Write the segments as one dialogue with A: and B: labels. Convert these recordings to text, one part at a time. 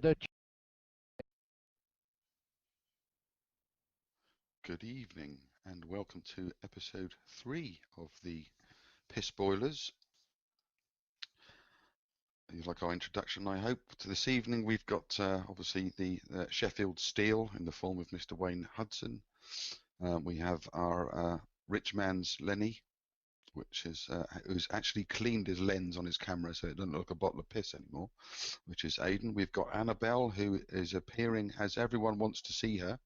A: Good evening and welcome to episode 3 of the Piss Boilers. You like our introduction, I hope. To this evening we've got obviously the Sheffield Steel in the form of Mr. Wayne Hudson. We have our rich man's Lenny, which is who's actually cleaned his lens on his camera so it doesn't look like a bottle of piss anymore, which is Aidan. We've got Annabelle, who is appearing as everyone wants to see her.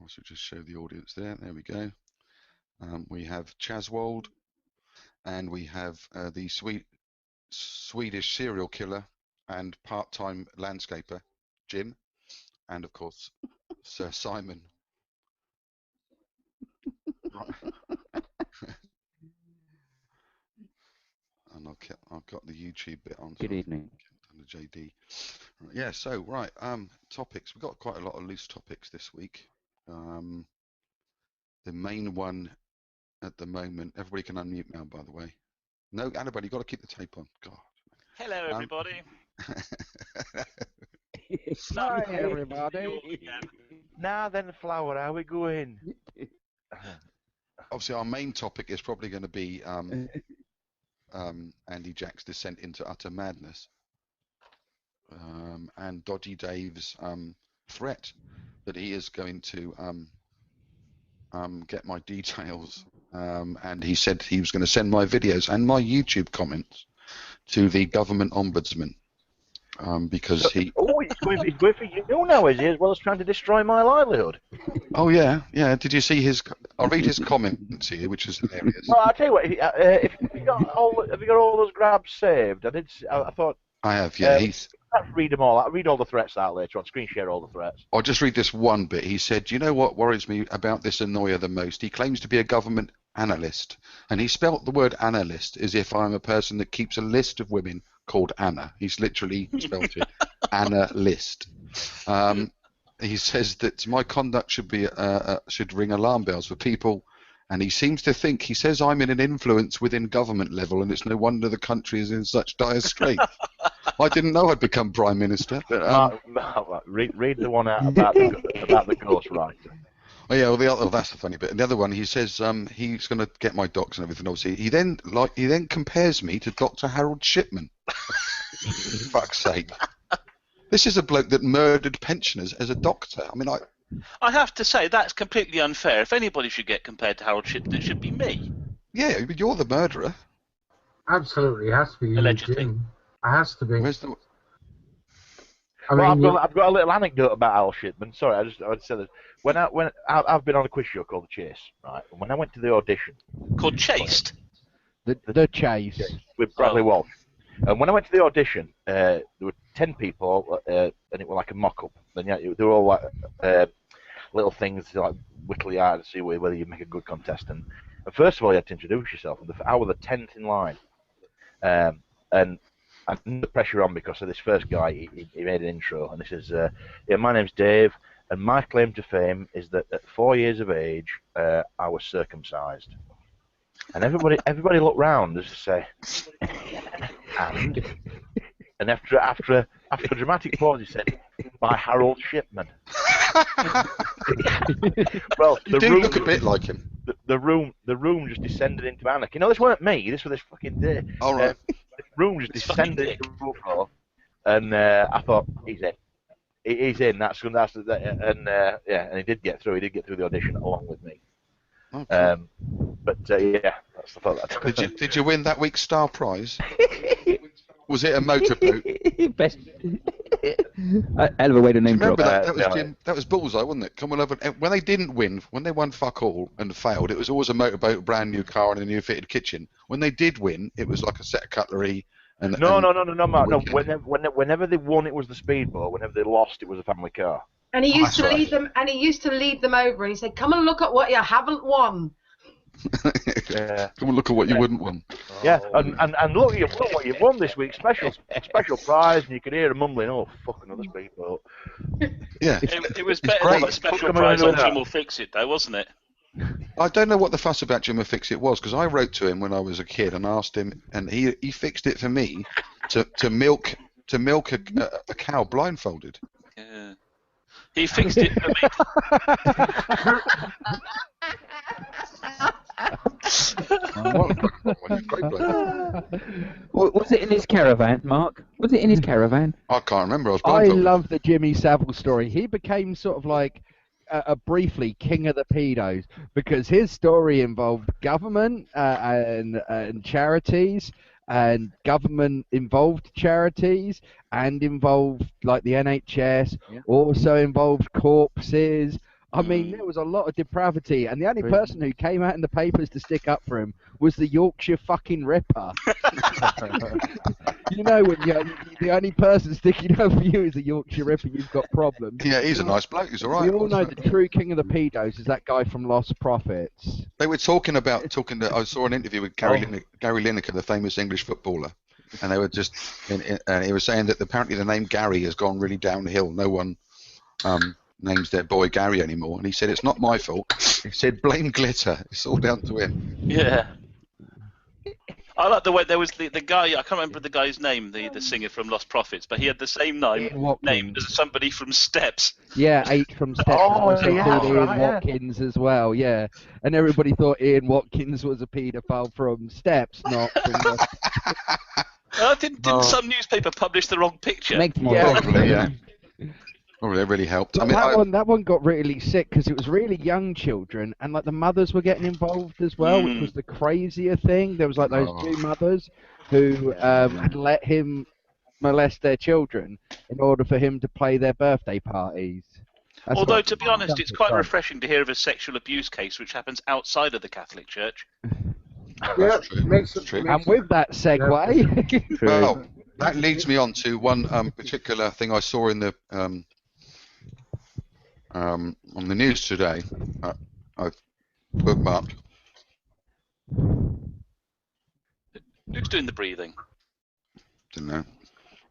A: I should just show the audience there. There we go. We have Chaswold, and we have the Swedish serial killer and part-time landscaper, Jim, and of course, Sir Simon. And I've got the YouTube bit on.
B: Good evening.
A: And the JD. Right, yeah. So right. Topics. We've got quite a lot of loose topics this week. The main one at the moment. Everybody can unmute now, by the way. No, Annabelle, you've got to keep the tape on. God.
C: Hello, everybody.
D: Hi, everybody. Now then, Flower, how we going?
A: Obviously, our main topic is probably going to be Andy Jack's descent into utter madness, and Dodgy Dave's threat that he is going to get my details, and he said he was going to send my videos and my YouTube comments to the government ombudsman, because he...
D: Oh, it's going for you now, is he, as well as trying to destroy my livelihood?
A: Oh, yeah. Did you see his... I'll read his comments here, which is hilarious.
D: Well, I'll tell you what, if you got have you got all those grabs saved? I thought...
A: I have, yeah.
D: I'll read them all. I'll read all the threats out later on. Screen share all the threats.
A: I'll just read this one bit. He said, "Do you know what worries me about this annoyer the most? He claims to be a government analyst, and he spelt the word analyst as if I'm a person that keeps a list of women called Anna. He's literally spelt it Anna List. He says that my conduct should ring alarm bells for people, and he seems to think, he says I'm in an influence within government level, and it's no wonder the country is in such dire straits." I didn't know I'd become Prime Minister. But,
D: read the one out about the ghostwriter.
A: Oh yeah, well that's the funny bit. And the other one, he says he's going to get my docs and everything. Obviously, he then compares me to Dr. Harold Shipman. Fuck's sake! This is a bloke that murdered pensioners as a doctor. I mean,
C: I have to say that's completely unfair. If anybody should get compared to Harold Shipman, it should be me.
A: Yeah, but you're the murderer.
E: Absolutely, it has to be you,
C: Allegedly.
E: Jim. It has to be.
A: Where's the...
D: I've got a little anecdote about Al Shipman. Sorry, I would say that when I've been on a quiz show called The Chase, right? And when I went to the audition,
C: Called Chased.
B: The Chase.
D: with Bradley Walsh, and when I went to the audition, there were 10 people, and it was like a mock-up. And yeah, they were all like little things like whittle your eye to see whether you make a good contestant. And first of all, you had to introduce yourself. And I was the 10th in line, and I had the pressure on because of this first guy. He made an intro, and he says, "Yeah, my name's Dave, and my claim to fame is that at 4 years of age, I was circumcised." And everybody looked round as to say, and after a dramatic pause, he said, "By Harold Shipman." Well,
A: you do look a bit like him.
D: The room just descended into anarchy. No, this weren't me. This was this fucking day.
A: All right.
D: The room just descended into the floor, and I thought, he's in. He's in. And he did get through. He did get through the audition along with me.
A: Okay.
D: Yeah, that's the thought.
A: Did you win that week's Star Prize? Was it a motorboat?
B: Best. Hell of a way to name drop.
A: Remember that was Bullseye, wasn't it? Come on over. When they didn't win, when they won fuck all and failed, it was always a motorboat, a brand new car, and a new fitted kitchen. When they did win, it was like a set of cutlery.
D: No, Mark. No, whenever they won, it was the speedboat. Whenever they lost, it was a family car.
F: And he used to lead them. And he used to lead them over. And he said, "Come and look at what you haven't won."
A: Yeah. Come and look at what you wouldn't win.
D: Yeah, and look what you've won this week. Special prize, and you could hear a mumbling, "Oh, fuck, another speedboat."
A: Yeah.
C: It was better than the special prize on Jim Will Fix It, though, wasn't it?
A: I don't know what the fuss about Jim Will Fix It was, because I wrote to him when I was a kid and asked him, and he fixed it for me to milk to milk a cow blindfolded.
C: Yeah. He fixed it for me.
A: Great bloke.
B: Was it in his caravan, Mark? Was it in his caravan?
A: I can't remember. I was
G: I
A: blindfolded.
G: love the Jimmy Savile story. He became sort of like briefly king of the pedos because his story involved government and charities and government-involved charities and involved like the NHS, also involved corpses. I mean, there was a lot of depravity, and the only person who came out in the papers to stick up for him was the Yorkshire fucking Ripper. You know, when the only person sticking up for you is the Yorkshire Ripper, you've got problems.
A: Yeah, he's a nice bloke. He's all right.
G: We all know the true king of the pedos is that guy from Lost Prophets.
A: They were talking. I saw an interview with Gary Lineker, the famous English footballer, and they were just, and he was saying that apparently the name Gary has gone really downhill. No one names their boy Gary anymore, and he said it's not my fault. He said blame Glitter. It's all down to him.
C: Yeah. I like the way there was the guy. I can't remember the guy's name, the singer from Lost Prophets, but he had the same name as somebody from Steps.
G: Yeah, H from Steps. Called Ian Watkins as well. Yeah, and everybody thought Ian Watkins was a paedophile from Steps, not from.
C: Didn't some newspaper publish the wrong picture?
A: Probably, yeah. Oh, that really helped.
G: Well, that one got really sick because it was really young children, and like the mothers were getting involved as well, which was the crazier thing. There was like those two mothers who had let him molest their children in order for him to play their birthday parties.
C: Although, to be honest, it's quite refreshing to hear of a sexual abuse case which happens outside of the Catholic Church.
E: Yeah, makes it true.
G: And with that segue,
A: well, that leads me on to one particular thing I saw in the on the news today. I've bookmarked.
C: Who's doing the breathing?
A: Didn't know.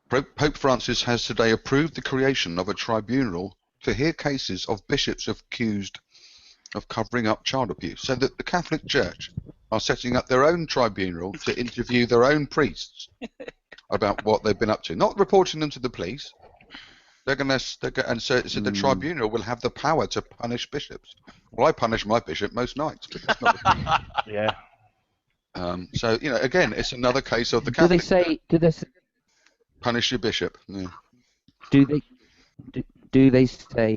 A: Pope Francis has today approved the creation of a tribunal to hear cases of bishops accused of covering up child abuse, so that the Catholic Church are setting up their own tribunal to interview their own priests about what they've been up to, not reporting them to the police. So the tribunal will have the power to punish bishops. Well, I punish my bishop most nights, but that's not.
D: Yeah.
A: So again, it's another case of the Catholic.
B: Do they
A: punish your bishop? Yeah.
B: Do they say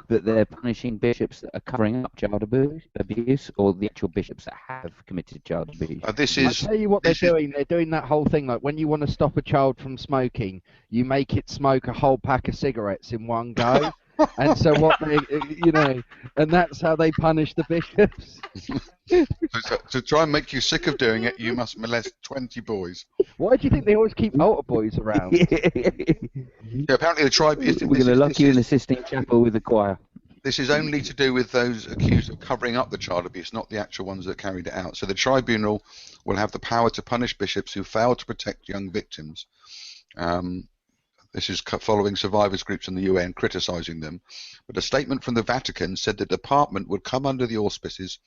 B: that they're punishing bishops that are covering up child abuse, or the actual bishops that have committed child abuse?
G: I'll tell you what they're doing. They're doing that whole thing, like when you want to stop a child from smoking, you make it smoke a whole pack of cigarettes in one go. And so what they, and that's how they punish the bishops.
A: To try and make you sick of doing it, you must molest 20 boys.
G: Why do you think they always keep older boys around?
A: Yeah, apparently the tribe is.
B: We're going to lock you in the Sistine Chapel with the choir.
A: This is only to do with those accused of covering up the child abuse, not the actual ones that carried it out. So the tribunal will have the power to punish bishops who fail to protect young victims. This is following survivors groups in the UN criticising them. But a statement from the Vatican said the department would come under the auspices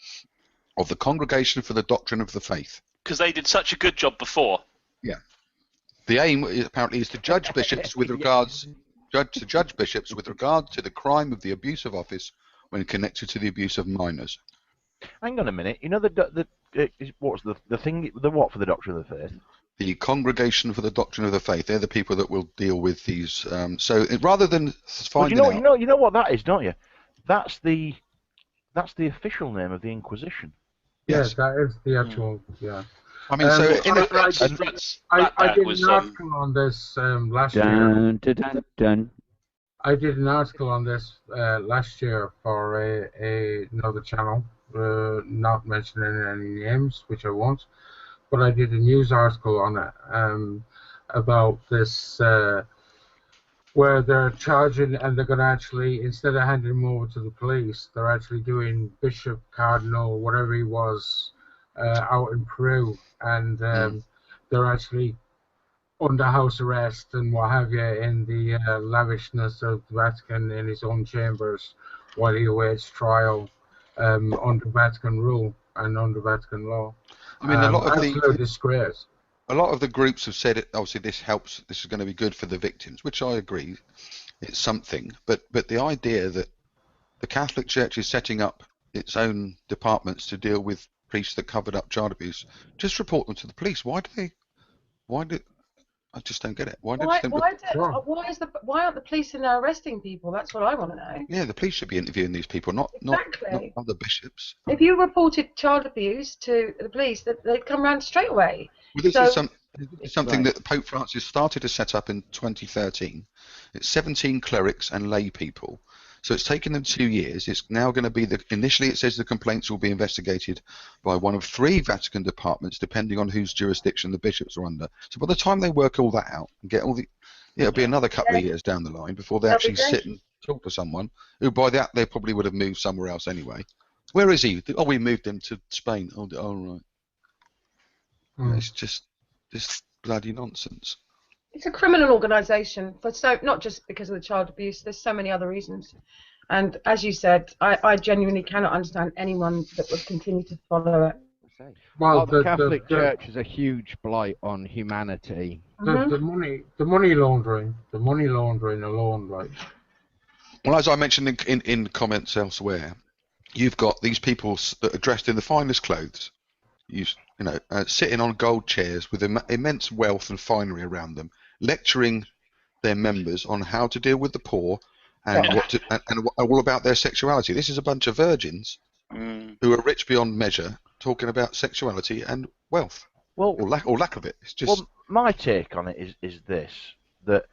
A: of the Congregation for the Doctrine of the Faith.
C: Because they did such a good job before.
A: Yeah. The aim apparently is to judge bishops with regards to the crime of the abuse of office when connected to the abuse of minors.
D: Hang on a minute. What's the thing? The what for the Doctrine of the Faith?
A: The Congregation for the Doctrine of the Faith. They're the people that will deal with these. Rather than finding out,
D: you know what that is, don't you? That's the official name of the Inquisition.
E: Yes, that is the actual. Yeah.
A: I mean,
E: I did an article on this last year. I did an article on this last year for another channel, not mentioning any names, which I won't. But I did a news article on it about this, where they're charging and they're going to actually, instead of handing him over to the police, they're actually doing Bishop, Cardinal, whatever he was, out in Peru, and they're actually under house arrest and what have you in the lavishness of the Vatican in his own chambers while he awaits trial
A: under
E: Vatican rule and under Vatican law.
A: I mean, a lot of
E: absolute disgrace.
A: a lot of the groups have said it. Obviously, this helps. This is going to be good for the victims, which I agree. It's something, but the idea that the Catholic Church is setting up its own departments to deal with priests that covered up child abuse, just report them to the police. Why do? I just don't get it. Why aren't
F: the police in there arresting people? That's what I want to know.
A: Yeah, the police should be interviewing these people, not other bishops.
F: If you reported child abuse to the police, they'd come around straight away.
A: Well, this is something that Pope Francis started to set up in 2013. It's 17 clerics and lay people. So it's taken them 2 years. It's now going to be initially it says the complaints will be investigated by one of 3 Vatican departments, depending on whose jurisdiction the bishops are under. So by the time they work all that out and get all it'll be another couple of years down the line before they actually sit and talk to someone who by that they probably would have moved somewhere else anyway. Where is he? Oh, we moved him to Spain. Oh right. It's just this bloody nonsense.
F: It's a criminal organisation, not just because of the child abuse. There's so many other reasons, and as you said, I genuinely cannot understand anyone that would continue to follow it.
G: Well, the Catholic Church is a huge blight on humanity.
E: The money laundering alone, right?
A: Well, as I mentioned in comments elsewhere, you've got these people that are dressed in the finest clothes, sitting on gold chairs with immense wealth and finery around them, lecturing their members on how to deal with the poor and all about their sexuality. This is a bunch of virgins who are rich beyond measure, talking about sexuality and wealth, or lack of it. It's just.
D: Well, my take on it is this: that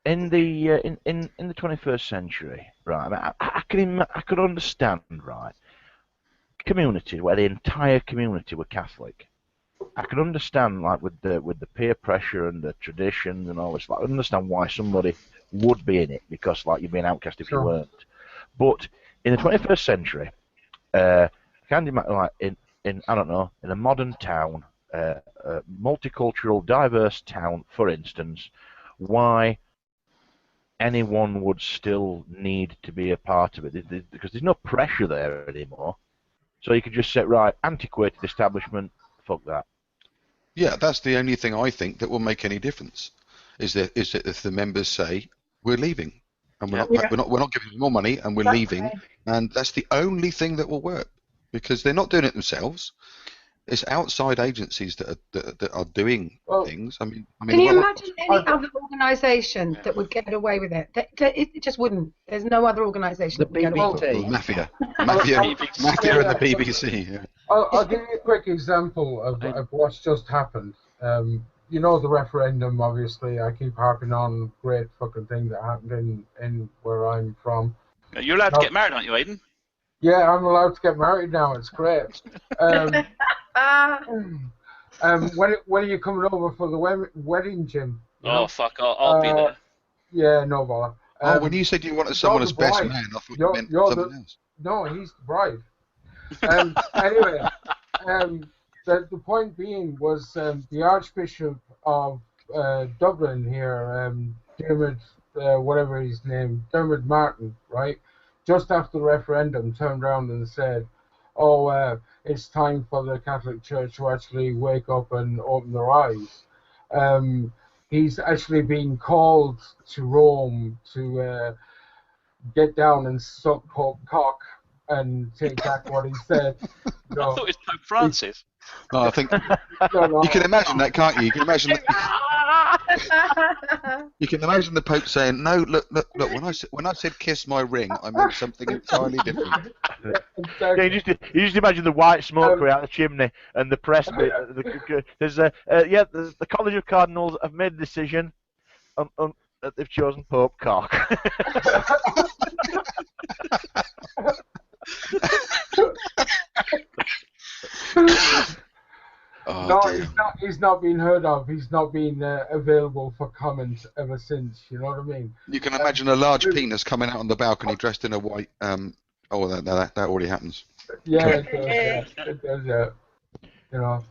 D: in the 21st century, right? I could understand, right? Community where the entire community were Catholic. I can understand, like with the peer pressure and the traditions and all this. Like, I understand why somebody would be in it because, like, you'd be an outcast if you weren't. But in the 21st century, I can't imagine, like in I don't know, in a modern town, a multicultural, diverse town, for instance, why anyone would still need to be a part of it because there's no pressure there anymore. So you could just say, right, antiquated establishment, fuck that.
A: Yeah, that's the only thing I think that will make any difference. Is that if the members say we're leaving and we're not giving them more money and we're leaving, and that's the only thing that will work because they're not doing it themselves. It's outside agencies that are doing things. I mean,
F: can you imagine any other organisation that would get away with it? It just wouldn't. There's no other organisation.
G: The BBC,
A: Mafia, and the BBC. Yeah.
E: I'll give you a quick example of what's just happened. You know the referendum. Obviously, I keep harping on great fucking thing that happened in where I'm from.
C: You're allowed to get married, aren't you, Aidan?
E: Yeah, I'm allowed to get married now. It's great. When are you coming over for the wedding, Jim?
C: Oh, fuck, I'll be there.
E: Yeah, no bother.
A: When you said you wanted someone as best man, I thought you meant something else.
E: No, he's the bride. Anyway, the point being was the Archbishop of Dublin here, Dermot, whatever his name, Dermot Martin, right? Just after the referendum, turned around and said, it's time for the Catholic Church to actually wake up and open their eyes. He's actually been called to Rome to get down and suck Pope cock and take back what he said.
C: I thought it was Pope Francis.
A: No, I think you can imagine that, can't you? You can imagine. You can imagine the Pope saying, "No, look. When I said kiss my ring, I meant something entirely different."
D: Yeah, you just imagine the white smoke coming out the chimney and the press. There's the College of Cardinals have made a decision. That they've chosen Pope cock.
E: He's not been heard of. He's not been available for comment ever since. You know what I mean?
A: You can imagine a large penis coming out on the balcony dressed in a white. That already happens.
E: Yeah, it does. Yeah. You know.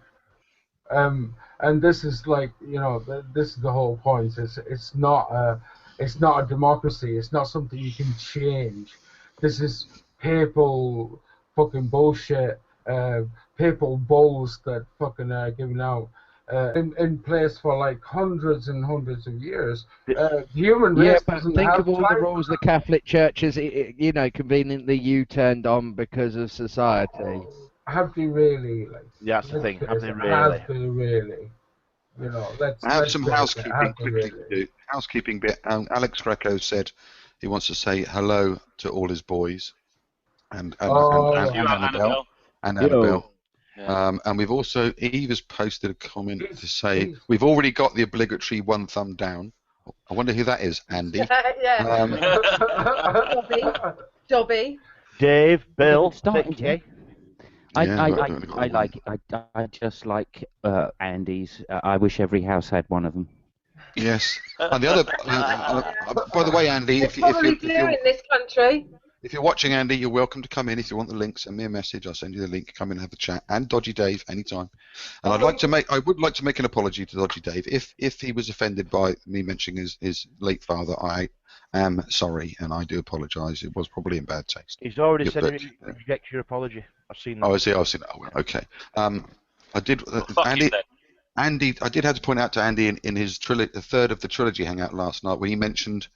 E: And this is like, this is the whole point. It's not a democracy. It's not something you can change. This is papal fucking bullshit. papal bulls that fucking are given out in place for like hundreds and hundreds of years. The human race
G: Yeah, but
E: doesn't
G: think
E: have
G: of all the
E: time.
G: rules the Catholic Church has, conveniently U-turned on because of society.
E: Have they really? Like,
D: Yeah, that's the thing. Have they really?
E: Have they really? You know,
A: I have
E: let's
A: some
E: face it,
A: housekeeping
E: have they
A: quickly
E: really?
A: to do. Housekeeping bit. Alex Greco said he wants to say hello to all his boys and Annabelle. And Annabelle.
C: Yeah.
A: And we've also, Eve has posted a comment to say, we've already got the obligatory one thumb down. I wonder who that is, Andy.
F: Dobby.
D: Dave, Bill,
B: Started, yeah.
A: Yeah,
B: I just like Andy's. I wish every house had one of them.
A: Yes. And the other, by the way, Andy, if
F: in this country.
A: If you're watching, Andy, you're welcome to come in. If you want the link, send me a message. I'll send you the link. Come in and have a chat. And Dodgy Dave, anytime. And I would like to make an apology to Dodgy Dave. If he was offended by me mentioning his late father, I am sorry, and I do apologise. It was probably in bad taste.
D: He's already said he rejects your apology. I've seen that.
A: Oh, I see. I've seen that. Oh, well, okay. I did. Andy, I did have to point out to Andy in his the third of the trilogy hangout last night where he mentioned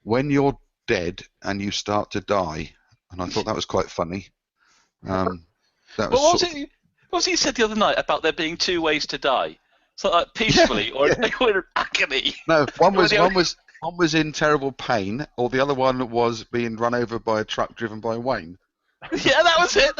A: when you're dead and you start to die, and I thought that was quite funny. What
C: was he said the other night about there being two ways to die? So like peacefully or in agony.
A: No, one was in terrible pain, or the other one was being run over by a truck driven by Wayne.
C: Yeah, that was it.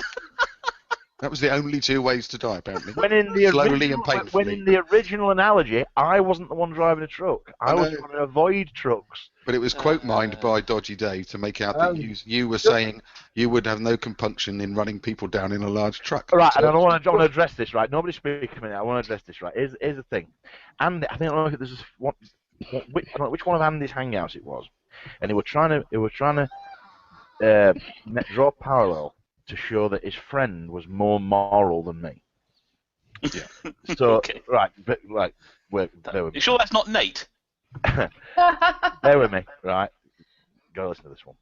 A: That was the only two ways to die, apparently.
D: Slowly
A: and painfully.
D: When in the original analogy, I wasn't the one driving a truck. I was trying to avoid trucks.
A: But it was quote mined by Dodgy Dave to make out that you were saying you would have no compunction in running people down in a large truck.
D: Right, and I don't want to address this, right? Nobody's speaking a minute. I want to address this, right? Here's the thing. And I don't know if there's which one of Andy's hangouts it was, and he was trying to draw a parallel to show that his friend was more moral than me.
A: Yeah.
D: So
C: Okay.
D: right, but like, bear with me.
C: You sure that's not Nate?
D: Bear with me, right? Go listen to this one.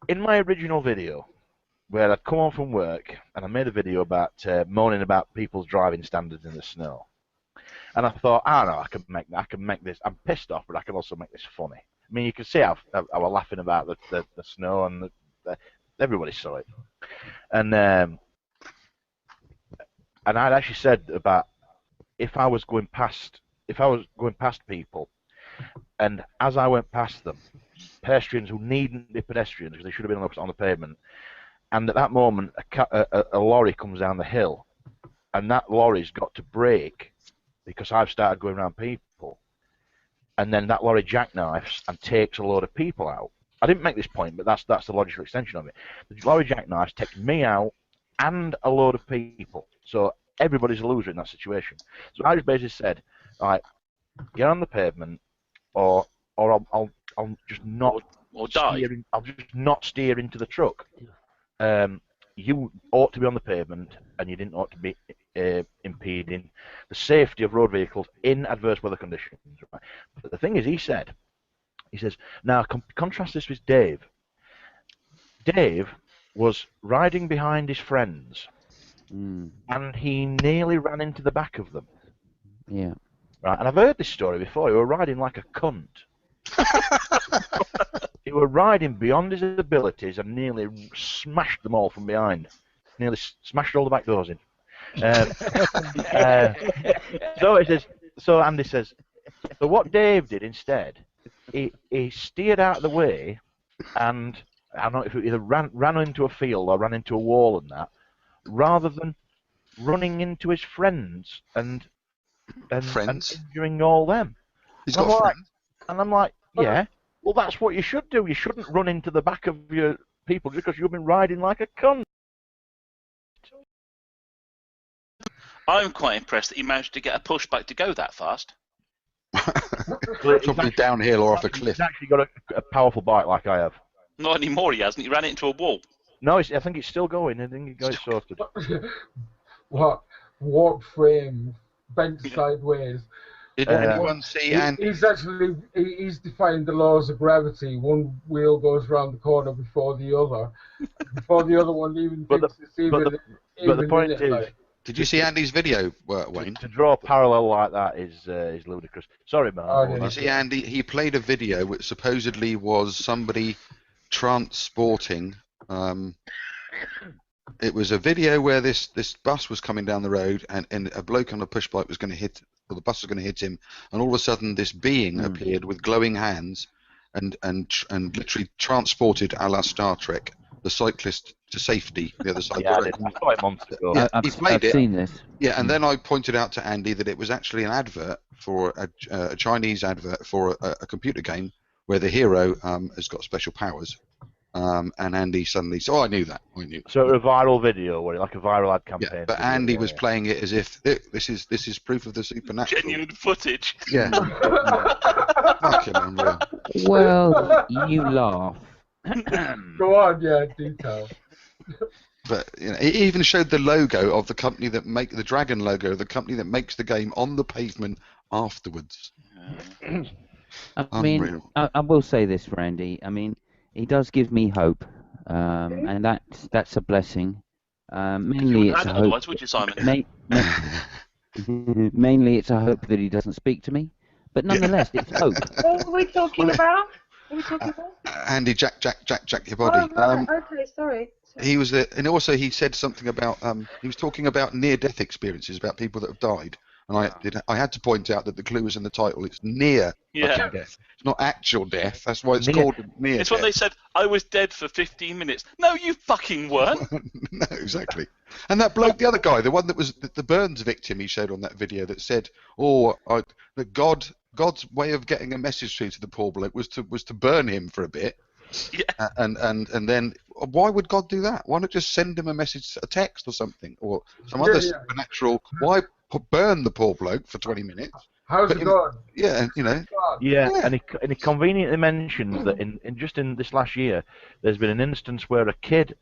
D: In my original video, where I'd come home from work and I made a video about moaning about people's driving standards in the snow, and I thought, I don't know, I can make this. I'm pissed off, but I can also make this funny. I mean, you can see how we're laughing about the snow and everybody saw it, and I'd actually said about if I was going past people, and as I went past them, pedestrians who needn't be pedestrians because they should have been on the pavement, and at that moment a lorry comes down the hill, and that lorry's got to brake because I've started going around people, and then that lorry jackknifes and takes a load of people out. I didn't make this point, but that's the logical extension of it. The lorry jackknife takes me out and a load of people, so everybody's a loser in that situation. So I just basically said, all right, get on the pavement, or I'll just not I'll just not steer into the truck. You ought to be on the pavement, and you didn't ought to be impeding the safety of road vehicles in adverse weather conditions. Right? But the thing is, he says, now contrast this with Dave. Dave was riding behind his friends, and he nearly ran into the back of them.
B: Yeah.
D: Right, and I've heard this story before. He was riding like a cunt. He was riding beyond his abilities and nearly smashed them all from behind. Nearly smashed all the back doors in. So Andy says, so what Dave did instead, he steered out of the way, and I don't know if it either ran into a field or ran into a wall and that, rather than running into his friends and injuring all them.
A: He's got friends.
D: And I'm like, yeah, well that's what you should do. You shouldn't run into the back of your people because you've been riding like a cunt.
C: I'm quite impressed that he managed to get a pushback to go that fast.
A: Probably downhill or off a cliff.
D: He's actually got a powerful bike like I have.
C: Not anymore, he hasn't. He ran it into a wall.
D: No, I think it's still going. I think it goes sorted.
E: What? Warp frame, bent sideways.
A: Did anyone see Andy?
E: He's defying the laws of gravity. One wheel goes round the corner before the other. Before the other one even thinks it's even
D: But the point is,
A: did you see Andy's video, Wayne?
D: To draw a parallel like that is ludicrous. Sorry, Mark.
A: You see, Andy, he played a video which supposedly was somebody transporting. It was a video where this bus was coming down the road, and a bloke on a push bike was going to hit, or the bus was going to hit him, and all of a sudden this being appeared with glowing hands, and literally transported, a la Star Trek, the cyclist to safety the other side of the road.
D: I saw it months ago.
A: Yeah,
B: I've seen this.
A: Yeah, and then I pointed out to Andy that it was actually an advert for a Chinese advert for a computer game where the hero has got special powers. And Andy suddenly said, "Oh, I knew that. I knew."
D: So a viral video, like a viral ad campaign.
A: Yeah, but Andy was playing it as if this is proof of the supernatural.
C: Genuine footage.
A: Yeah. Fucking unreal.
B: Well, you laugh.
E: Go on, yeah, detail.
A: But it even showed the logo of the company that the dragon logo of the company that makes the game on the pavement afterwards.
B: I mean, I will say this, Randy. I mean, he does give me hope, and that's a blessing. Mainly, it's a hope.
C: Would you, Simon?
B: Mainly, it's a hope that he doesn't speak to me, but nonetheless, it's hope.
F: What were we talking about?
A: Andy, Jack your body.
F: Oh, right. Okay, sorry.
A: He was, and also he said something about. He was talking about near-death experiences, about people that have died, and I had to point out that the clue was in the title. It's near death. It's not actual death. That's why it's called near.
C: It's when they said I was dead for 15 minutes. No, you fucking weren't.
A: No, exactly. And that bloke, the other guy, the one that was the burns victim, he showed on that video that said, that God's way of getting a message through to the poor bloke was to burn him for a bit.
C: Yeah.
A: And then why would God do that? Why not just send him a message, a text or something, or some other supernatural? Why burn the poor bloke for 20 minutes?
E: How's it going?
A: Yeah,
D: Yeah, and he conveniently mentions that in this last year, there's been an instance where a kid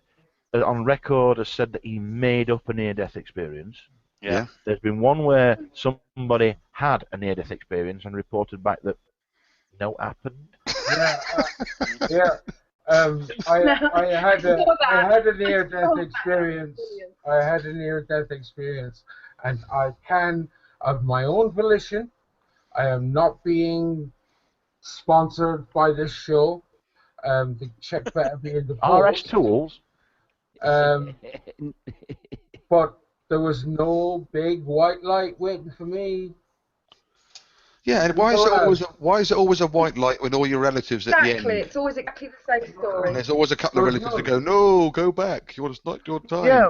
D: on record has said that he made up a near-death experience.
A: Yeah.
D: There's been one where somebody had a near-death experience and reported back that no happened.
E: Yeah. I had a near-death experience. I had a near-death experience, and I can, of my own volition, I am not being sponsored by this show. The check better be in the post.
D: RS Tools.
E: But there was no big white light waiting for me.
A: Yeah, and why is it always a white light with all your relatives at the end?
F: Exactly, it's always exactly the same story.
A: And there's always a couple of relatives that go, "No, go back. It's not your time."
D: Yeah.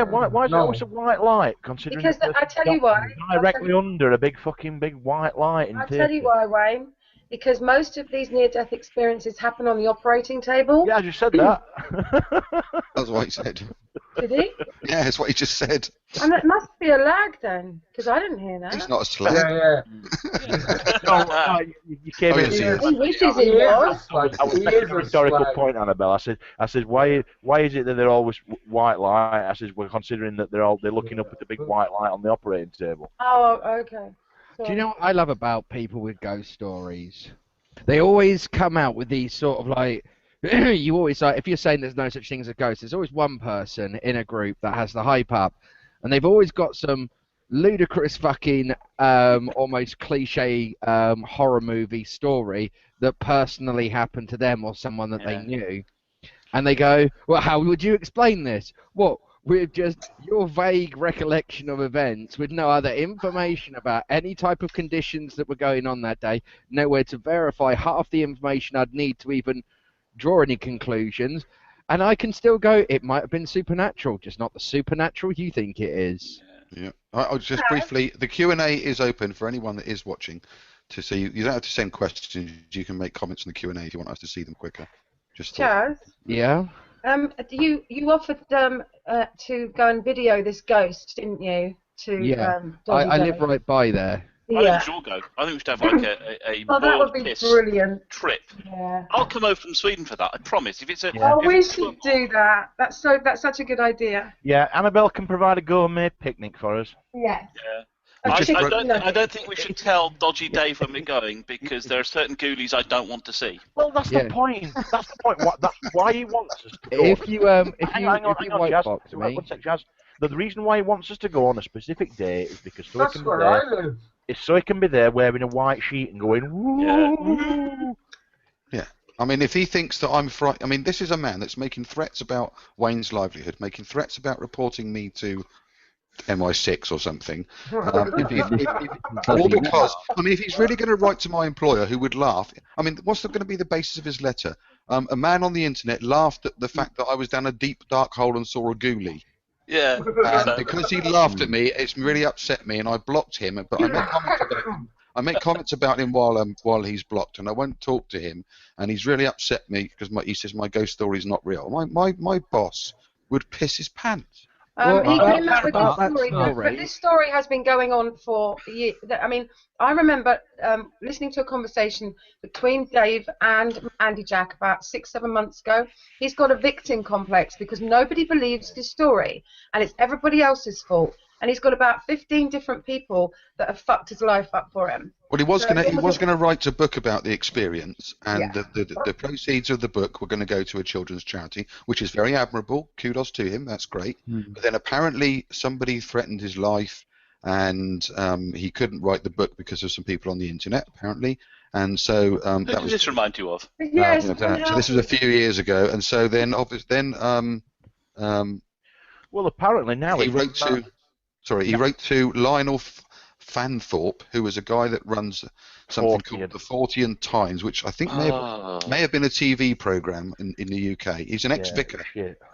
D: Why is it always a white light? Considering
F: Because I tell you why.
D: Directly under a big white light.
F: I'll tell you why, Wayne. Because most of these near-death experiences happen on the operating table.
D: Yeah, I just said that.
A: That's what he said.
F: Did he?
A: Yeah, that's what he just said.
F: And it must be a lag then, because I didn't hear that.
A: He's not a slag.
E: Yeah.
D: You came in.
F: He wishes he was.
D: I was making a rhetorical point, Annabelle. I said, why is it that they're always white light? I said, we're considering that they're looking up at the big white light on the operating table.
F: Oh, okay.
G: Do you know what I love about people with ghost stories? They always come out with these sort of like, you always like, if you're saying there's no such thing as a ghost, there's always one person in a group that has the hype up, and they've always got some ludicrous fucking almost cliche horror movie story that personally happened to them or someone that they knew, and they go, well, how would you explain this? What? With just your vague recollection of events, with no other information about any type of conditions that were going on that day, nowhere to verify half the information I'd need to even draw any conclusions, and I can still go, it might have been supernatural, just not the supernatural you think it is.
A: Yeah. I'll just briefly, the Q&A is open for anyone that is watching to see. You don't have to send questions, you can make comments in the Q&A if you want us to see them quicker.
F: Chaz?
G: Yeah?
F: You offered to go and video this ghost, didn't you?
G: I live right by there.
C: I think we should all go. I think we should have like a
F: that would be brilliant.
C: Trip.
F: Yeah.
C: I'll come over from Sweden for that. I promise. If it's a
F: we should do that. That's such a good idea.
D: Yeah, Annabelle can provide a gourmet picnic for us.
F: Yes.
C: Yeah. I don't think we should tell Dodgy Dave when we're going, because there are certain ghoulies I don't want to see.
D: Well, that's the point. That's the point. That's why he wants us to go.
G: If you
D: hang on,
G: white
D: Jazz.
G: box me.
D: One sec, Jazz. But the reason why he wants us to go on a specific day is because so
E: That's
D: he can be
E: where
D: there.
E: I live.
D: It's so he can be there wearing a white sheet and going, woo.
A: Yeah. I mean, if he thinks that I'm I mean, this is a man that's making threats about Wayne's livelihood, making threats about reporting me to MI6 or something. All because, I mean, if he's really going to write to my employer, who would laugh? I mean, what's going to be the basis of his letter? A man on the internet laughed at the fact that I was down a deep, dark hole and saw a ghoulie.
C: Yeah.
A: And because he laughed at me, it's really upset me, and I blocked him. But I make comments about him while he's blocked, and I won't talk to him. And he's really upset me because he says my ghost story is not real. My boss would piss his pants.
F: He came out with this story, but this story has been going on for years. I mean, I remember listening to a conversation between Dave and Andy Jack about 6-7 months ago. He's got a victim complex because nobody believes his story, and it's everybody else's fault. And he's got about 15 different people that have fucked his life up for him.
A: Well, he was gonna write a book about the experience, and the proceeds of the book were going to go to a children's charity, which is very admirable. Kudos to him. That's great. But then apparently somebody threatened his life, and he couldn't write the book because of some people on the internet, apparently. And so
C: Who does this remind you of?
F: Yes.
A: So this was a few years ago, and so then
D: well, apparently now
A: he wrote to. Sorry, he wrote to Lionel Fanthorpe, who was a guy that runs something called the Fortean Times, which I think may have been a TV program in the UK. He's an ex-vicar,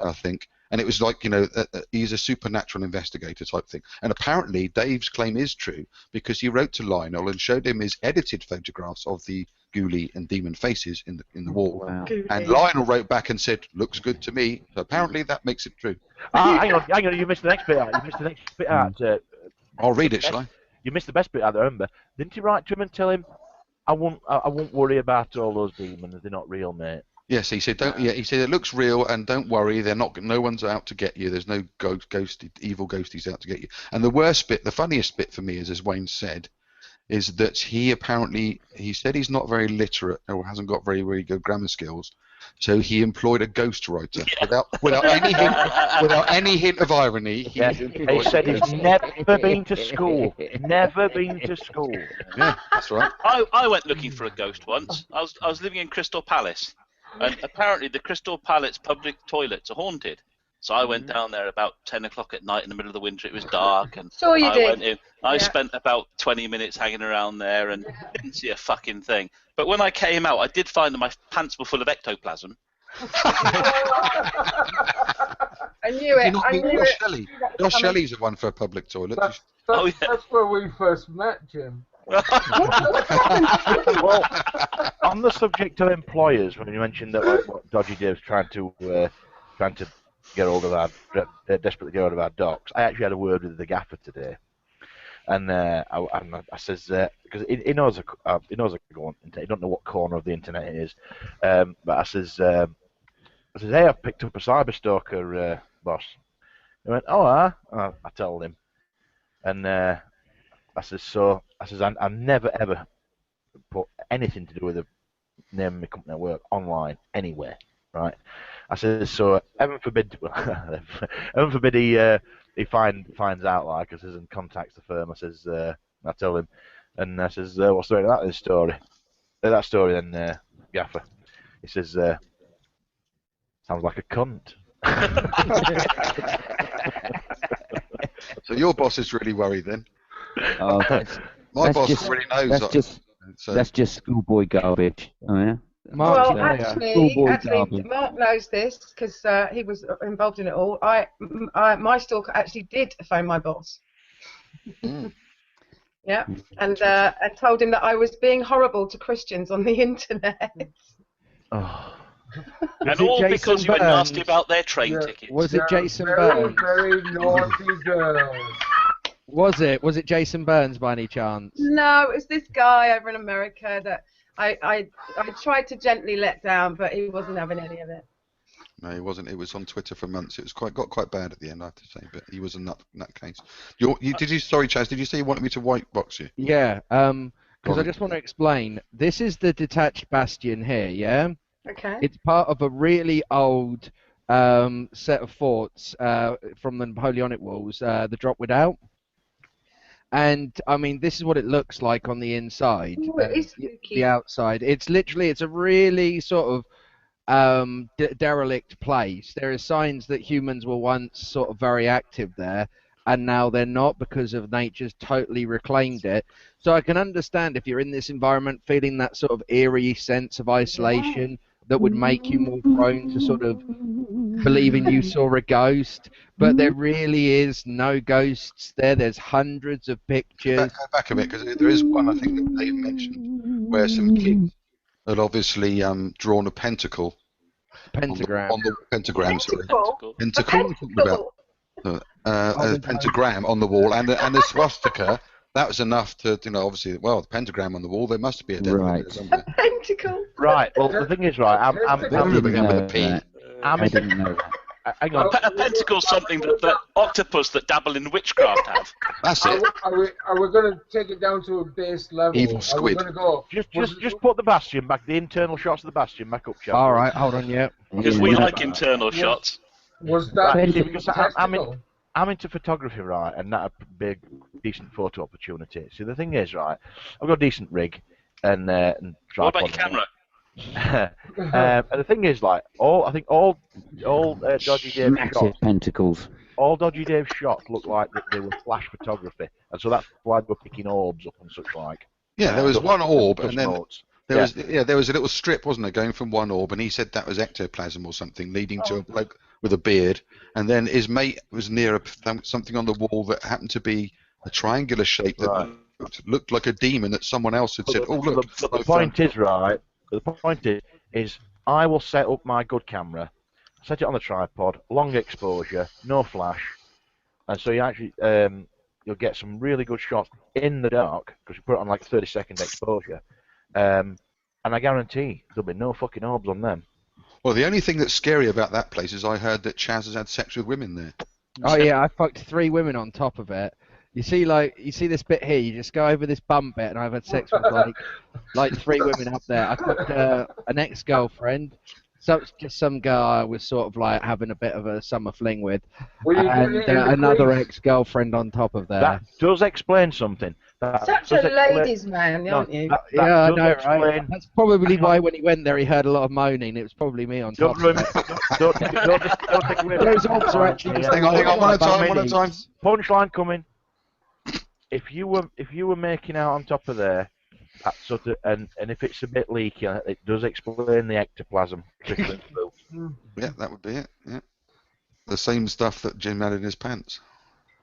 A: I think, and it was like, you know, he's a supernatural investigator type thing. And apparently Dave's claim is true because he wrote to Lionel and showed him his edited photographs of the ghoulie and demon faces in the wall.
B: Wow.
A: And Lionel wrote back and said, "Looks good to me." So apparently that makes it true.
D: Hang on, you missed the next bit out.
A: I'll read it, shall I?
D: You missed the best bit out, I remember. Didn't he write to him and tell him, I won't worry about all those demons, they're not real, mate.
A: Yes, he said, he said it looks real, and don't worry, no one's out to get you. There's no evil ghosties out to get you. And the worst bit, the funniest bit for me is, as Wayne said, is that he said he's not very literate or hasn't got very, very good grammar skills. So he employed a ghostwriter without any hint of irony. He
D: said he's never been to school. Never been to school.
A: Yeah, that's right.
C: I went looking for a ghost once. I was living in Crystal Palace, and apparently the Crystal Palace public toilets are haunted. So I went down there about 10 o'clock at night in the middle of the winter. It was dark, and went in. I spent about 20 minutes hanging around there and didn't see a fucking thing. But when I came out, I did find that my pants were full of ectoplasm.
F: I knew it.
A: Josh Shelley's the one for a public toilet.
E: That's where we first met, Jim.
D: Well, on the subject of employers, when you mentioned that what Dodgy Dave's trying to get hold of desperately get hold of our docs, I actually had a word with the gaffer today, and I says because he knows I don't know what corner of the internet it is, but I says, hey, I've picked up a cyberstalker, boss. He went, oh, I told him, and I says, I never ever put anything to do with the name of my company I work online anywhere, right? I says, so heaven forbid he finds out, like, I says, and contacts the firm. I says, I tell him, and I says, what's the rate of that story? That story then, Gaffer. He says, sounds like a cunt.
A: So your boss is really worried then.
B: My
A: boss really knows.
B: That's just schoolboy garbage. Oh yeah.
F: Actually, Mark knows this because he was involved in it all. My stalker actually did phone my boss. Yeah, and I told him that I was being horrible to Christians on the internet.
D: Oh.
C: And all because you were nasty about their train tickets.
G: Was it Jason Burns?
E: Very naughty girl.
G: Was it Jason Burns by any chance?
F: No, it was this guy over in America that I tried to gently let down, but he wasn't having any of it.
A: No, he wasn't. It was on Twitter for months. It was got quite bad at the end, I have to say. But he was a nutcase. Sorry, Chaz. Did you say you wanted me to white box you?
G: Yeah. Because I just want to explain. This is the detached bastion here. Yeah.
F: Okay.
G: It's part of a really old set of forts from the Napoleonic Wars, the Drop Without. And I mean, this is what it looks like on the inside.
F: Ooh, it is spooky.
G: The outside. It's a really sort of derelict place. There are signs that humans were once sort of very active there, and now they're not because of nature's totally reclaimed it. So I can understand if you're in this environment feeling that sort of eerie sense of isolation that would make you more prone to sort of believing you saw a ghost, but there really is no ghosts there. There's hundreds of pictures.
A: Go back a bit, because there is one I think that Dave mentioned where some kids had obviously drawn a pentacle.
G: Pentagram.
A: On the pentagram, sorry.
F: Pentacle?
A: Pentacle? I'm talking about a pentagram on the wall and a swastika. That was enough to, obviously, well, the pentagram on the wall, there must be a devil
B: Right.
A: there somewhere.
F: A pentacle?
D: Right, well, the thing is, right,
B: I didn't know that. I didn't know that.
D: hang on.
C: A pentacle's something that octopus that dabble in witchcraft have.
A: That's it.
E: Are we going to take it down to a base level?
A: Evil squid.
E: Are we going to go?
D: Just put the bastion back, the internal shots of the bastion back up, Shawn.
G: All right, hold on, yeah.
C: Because we like internal shots.
E: Was that
D: Right,
E: the
D: because
E: testicle?
D: I'm into photography, right, and that'd be a decent photo opportunity. See, the thing is, right, I've got a decent rig and
C: What
D: tripod.
C: about your camera?
D: And the thing is, like, I think all Dodgy Dave
B: Massive
D: shots,
B: pentacles.
D: all Dodgy Dave shots look like that they were flash photography, and so that's why they were picking orbs up and such like.
A: Yeah, there was one orb, and then
D: notes.
A: there was a little strip, wasn't there, going from one orb, and he said that was ectoplasm or something, leading to a bloke with a beard, and then his mate was near something on the wall that happened to be a triangular shape that looked like a demon that someone else had said, "Oh look."
D: But the point is, right. The point is, I will set up my good camera, set it on the tripod, long exposure, no flash, and so you actually you'll get some really good shots in the dark because you put it on like 30-second exposure, and I guarantee there'll be no fucking orbs on them.
A: Well, the only thing that's scary about that place is I heard that Chaz has had sex with women there.
G: Oh yeah, I fucked 3 women on top of it. You see this bit here. You just go over this bum bit, and I've had sex with like 3 women up there. I fucked an ex-girlfriend, just some girl I was sort of like having a bit of a summer fling with, and another ex-girlfriend on top of there.
D: That does explain something.
F: Such a ladies' man, aren't you?
G: Yeah, I know, right? That's probably why when he went there, he heard a lot of moaning. It was probably me on top.
D: Don't take away.
G: Those orbs are actually.
A: Hang on, one at a time.
D: Punchline coming. If you were making out on top of there, that sort of, and if it's a bit leaky, it does explain the ectoplasm.
A: Yeah, that would be it. Yeah, the same stuff that Jim had in his pants.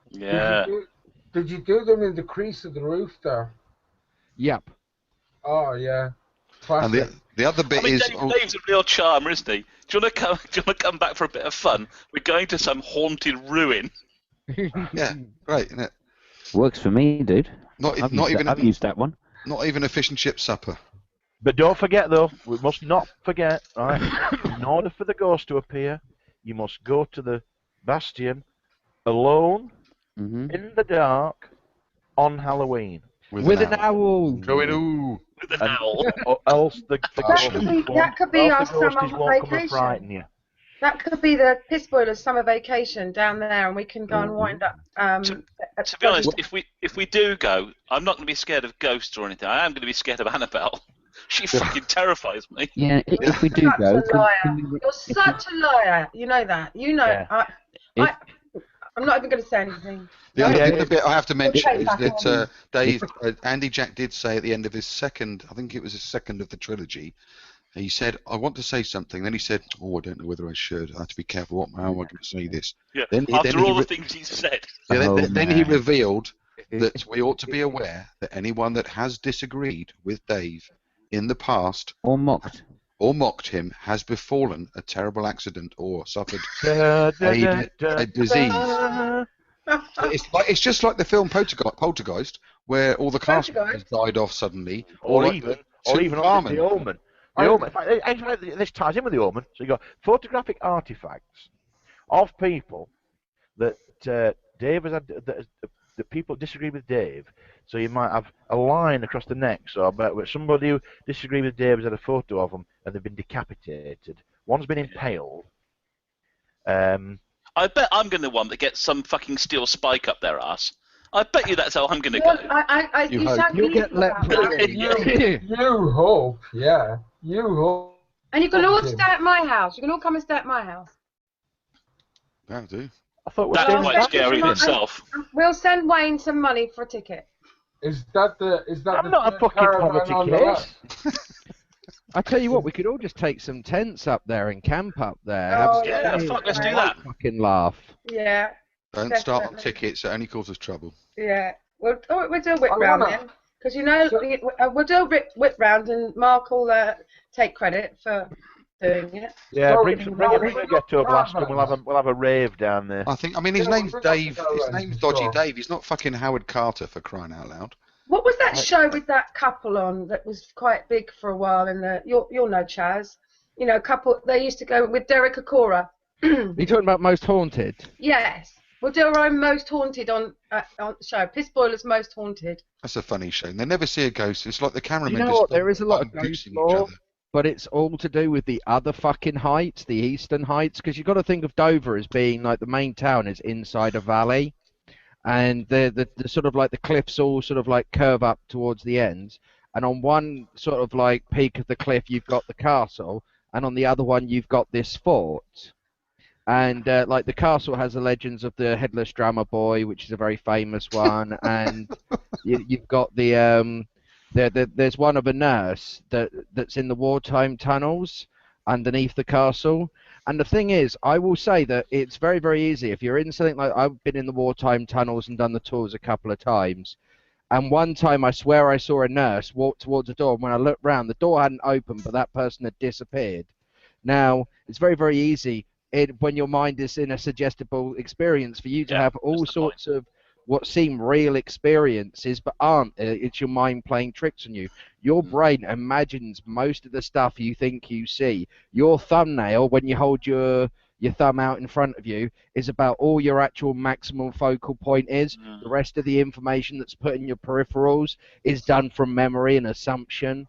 C: Yeah.
E: Did you do them in the crease of the roof there?
G: Yep.
E: Oh yeah.
A: And
E: Classic.
A: the other bit is
C: Dave's a real charmer, isn't he? Do you want to come back for a bit of fun? We're going to some haunted ruin.
A: yeah, great, isn't it?
B: Works for me, dude.
A: I've
B: used that one.
A: Not even a fish and chip supper.
D: But don't forget, though, we must not forget, right? In order for the ghost to appear, you must go to the bastion alone, in the dark, on Halloween.
G: With an owl.
A: Going ooh.
C: With an owl.
D: Or else the
F: that could be our summer
D: vacation. Frighten you.
F: That could be the Piss Boilers summer vacation down there, and we can go and wind up.
C: To be honest, if we do go, I'm not going to be scared of ghosts or anything. I am going to be scared of Annabelle. She fucking terrifies me.
B: Yeah, if we do go,
F: You're such a liar. You know that. You know.
B: Yeah.
F: I'm not even going to say anything.
A: The other bit I have to mention is that Dave, Andy Jack did say at the end of his second, I think it was his second of the trilogy, he said, "I want to say something." Then he said, "Oh, I don't know whether I should. I have to be careful. How am I going to say this?"
C: Yeah.
A: Then
C: After all the things he said.
A: Yeah, then he revealed that we ought to be aware that anyone that has disagreed with Dave in the past
B: or mocked
A: him has befallen a terrible accident or suffered a disease. It's just like the film Poltergeist, where all the cast members died off suddenly,
D: or even the Omen. In fact, this ties in with the Omen. So you got photographic artifacts of people that Dave has had. The people disagree with Dave. So you might have a line across the neck. So about somebody who disagreed with Dave has had a photo of them and they've been decapitated. One's been impaled.
C: I bet I'm going to one that gets some fucking steel spike up their ass. I bet you that's how I'm going to go.
F: You sound
G: You'll get
F: evil about
G: leprosy.
E: You hope, yeah. You hope.
F: And you can all stay at my house. You can all come and stay at my house.
A: That'll do.
D: I thought
C: That's
D: we're
C: quite scary in itself.
F: We'll send Wayne some money for a ticket.
E: Is that
D: I'm
E: the
D: not a fucking
E: caravan
D: poverty
E: on the
D: case.
E: left?
G: I tell you what, we could all just take some tents up there and camp up there.
F: Oh,
C: Yeah, fuck, let's do that.
G: Fucking laugh.
F: Yeah.
A: Don't start on tickets. It only causes trouble.
F: Yeah. We'll do a whip
E: I
F: round
E: wanna-
F: then. Because, you know, we'll do a whip round and Mark will take credit for doing it.
D: Yeah,
E: So,
D: bring a ghetto blast and
E: caravans.
D: we'll have a rave down there.
A: I mean, his
E: Yeah,
A: name's
E: we'll bring up
A: Dave.
E: the
A: His
E: caravans
A: name's
E: for
A: Dodgy
E: sure.
A: Dave. He's not fucking Howard Carter, for crying out loud.
F: What was that show with that couple on that was quite big for a while? You'll know Chaz. You know, couple. They used to go with Derek Acora.
G: Are you talking about Most Haunted?
F: Yes. We'll do our own Most Haunted on the show. Piss Boiler's Most Haunted.
A: That's a funny show. They never see a ghost. It's like the cameramen
G: You know
A: just
G: what? There is a lot of
A: button
G: ghost
A: goosing each
G: lore,
A: other.
G: but it's all to do with the other fucking heights, the eastern heights, because you've got to think of Dover as being like the main town is inside a valley, and the sort of like the cliffs all sort of like curve up towards the ends, and on one sort of like peak of the cliff you've got the castle, and on the other one you've got this fort. And like the castle has the legends of the headless drummer boy, which is a very famous one, and you've got there's one of a nurse that's in the wartime tunnels underneath the castle. And the thing is, I will say that it's very, very easy. If you're in something like, I've been in the wartime tunnels and done the tours a couple of times, and one time I swear I saw a nurse walk towards the door, and when I looked round, the door hadn't opened, but that person had disappeared. Now, it's very, very easy when your mind is in a suggestible experience for you to have all sorts of what seem real experiences but aren't. It's your mind playing tricks on you. Your brain imagines most of the stuff you think you see. Your thumbnail, when you hold your thumb out in front of you, is about all your actual maximum focal point is. The rest of the information that's put in your peripherals is done from memory and assumption.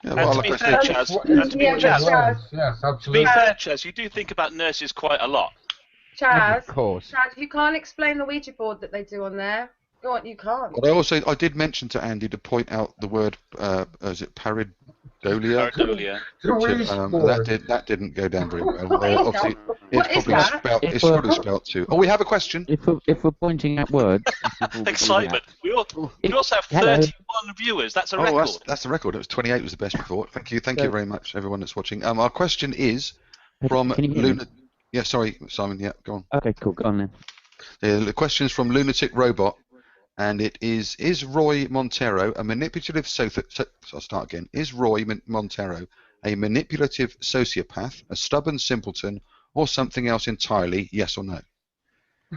A: Yeah,
C: And
A: well,
C: to be
A: like I
C: fair,
A: said,
C: Chaz, and to be Chaz,
E: Yes,
C: to be
E: absolutely.
C: fair, Chaz, you do think about nurses quite a lot.
F: Chaz,
G: Of course.
F: Chaz, you can't explain the Ouija board that they do on there. Go on, you can't.
A: but I did mention to Andy to point out the word, is it pareidolia?
C: Pareidolia.
A: That didn't go down very well.
F: What is
A: Obviously,
F: that?
A: it's probably spelled too. Oh, we have a question.
B: If we're pointing at words,
C: Excitement. We also have
B: Hello.
C: 31 viewers. That's a record.
A: Oh, that's the record. It was 28 was the best before. Thank you very much, everyone that's watching. Our question is from
B: Can you hear me?
A: Luna. Yeah, sorry, Simon. Yeah, go on.
B: Okay, cool. Go on then.
A: The question is from Lunatic Robot, and it is: Is Roy Montero a manipulative I'll start again. Is Roy Montero a manipulative sociopath, a stubborn simpleton, or something else entirely? Yes or no?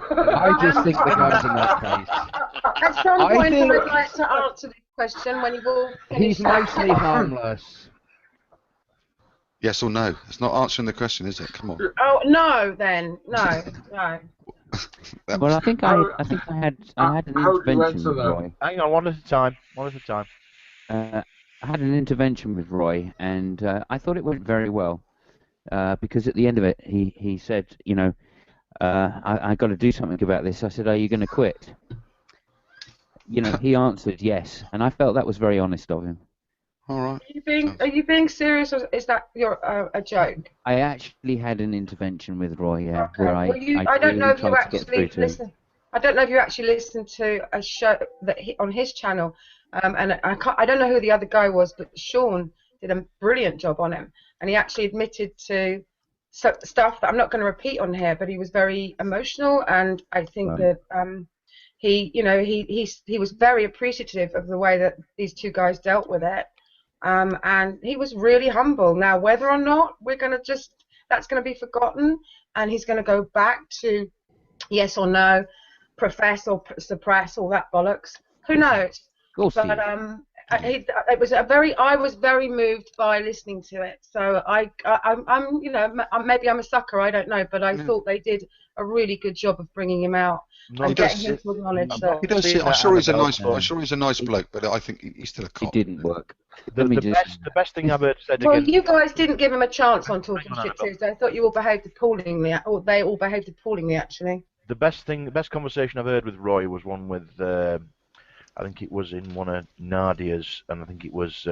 G: I just think the guy's in that case.
F: At some
G: I
F: point,
G: think-
F: I'd like to answer this question when you've all
G: He's
F: finished.
G: mostly harmless.
A: Yes or no? It's not answering the question, is it? Come on.
F: Oh no, then no.
B: Well, I think I had an
E: How do you
B: intervention
E: answer
B: with
E: that?
B: Roy.
D: Hang on, one at a time.
B: I had an intervention with Roy, and I thought it went very well. Because at the end of it, he said, you know, I got to do something about this. I said, are you going to quit? You know, he answered yes, and I felt that was very honest of him.
A: All right.
F: Are you being serious, or is that a joke?
B: I actually had an intervention with Roy, yeah,
F: Okay.
B: where I
F: I don't know
B: really
F: if you
B: tried to get through
F: actually
B: to him.
F: listen. I don't know if you actually listened to a show that on his channel, and I don't know who the other guy was, but Shawn did a brilliant job on him, and he actually admitted to stuff that I'm not going to repeat on here, but he was very emotional, and I think that he was very appreciative of the way that these two guys dealt with it, and he was really humble. Now, whether or not that's going to be forgotten, and he's going to go back to yes or no, profess or suppress, all that bollocks. Who knows?
B: Of course he
F: But
B: is.
F: it was I was very moved by listening to it. So I'm maybe I'm a sucker, I don't know, but I thought they did a really good job of bringing him out and getting him to acknowledge that.
A: He does see, I'm sure he's a nice bloke, but I think he's still a cop.
B: It didn't work.
D: The best thing I've heard said
F: Well,
D: against...
F: you guys didn't give him a chance on Talking Shit Tuesday. I thought you all behaved appallingly, or they all behaved appallingly, actually.
D: The best conversation I've heard with Roy was one with, I think it was in one of Nadia's, and I think it was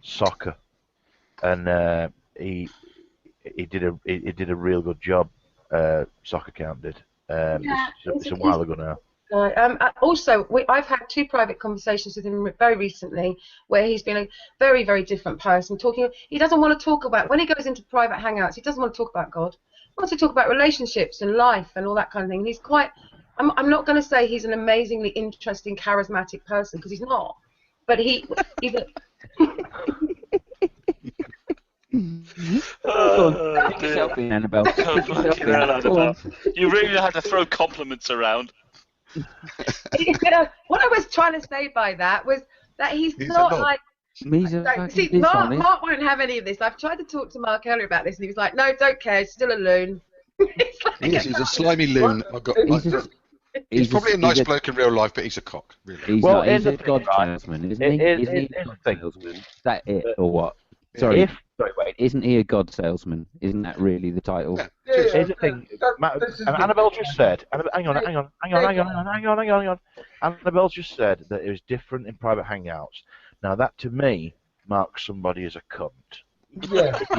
D: soccer, and he did a real good job. Soccer Count did. It's a while ago now.
F: Also, I've had 2 private conversations with him very recently where he's been a very, very different person. He doesn't want to talk about, when he goes into private hangouts, he doesn't want to talk about God. He wants to talk about relationships and life and all that kind of thing. He's quite, I'm not going to say he's an amazingly interesting, charismatic person, because he's not. But he's a...
B: Annabelle.
C: You really had to throw compliments around.
F: What I was trying to say by that was that he's not like... See, Mark won't have any of this. I've tried to talk to Mark earlier about this, and he was like, "No, don't care. He's still a loon."
A: He's a slimy loon. He's probably a nice bloke in real life, but he's a cock. Really.
B: He's a god salesman, isn't he? Isn't he a god salesman? Is that it, or what? Sorry, isn't he a god salesman? Isn't that really the title?
D: Yeah. Here's the thing. Annabelle just said. Hang on. Annabelle just said that it was different in private hangouts. Now that to me marks somebody as a cunt.
E: Yeah.
D: If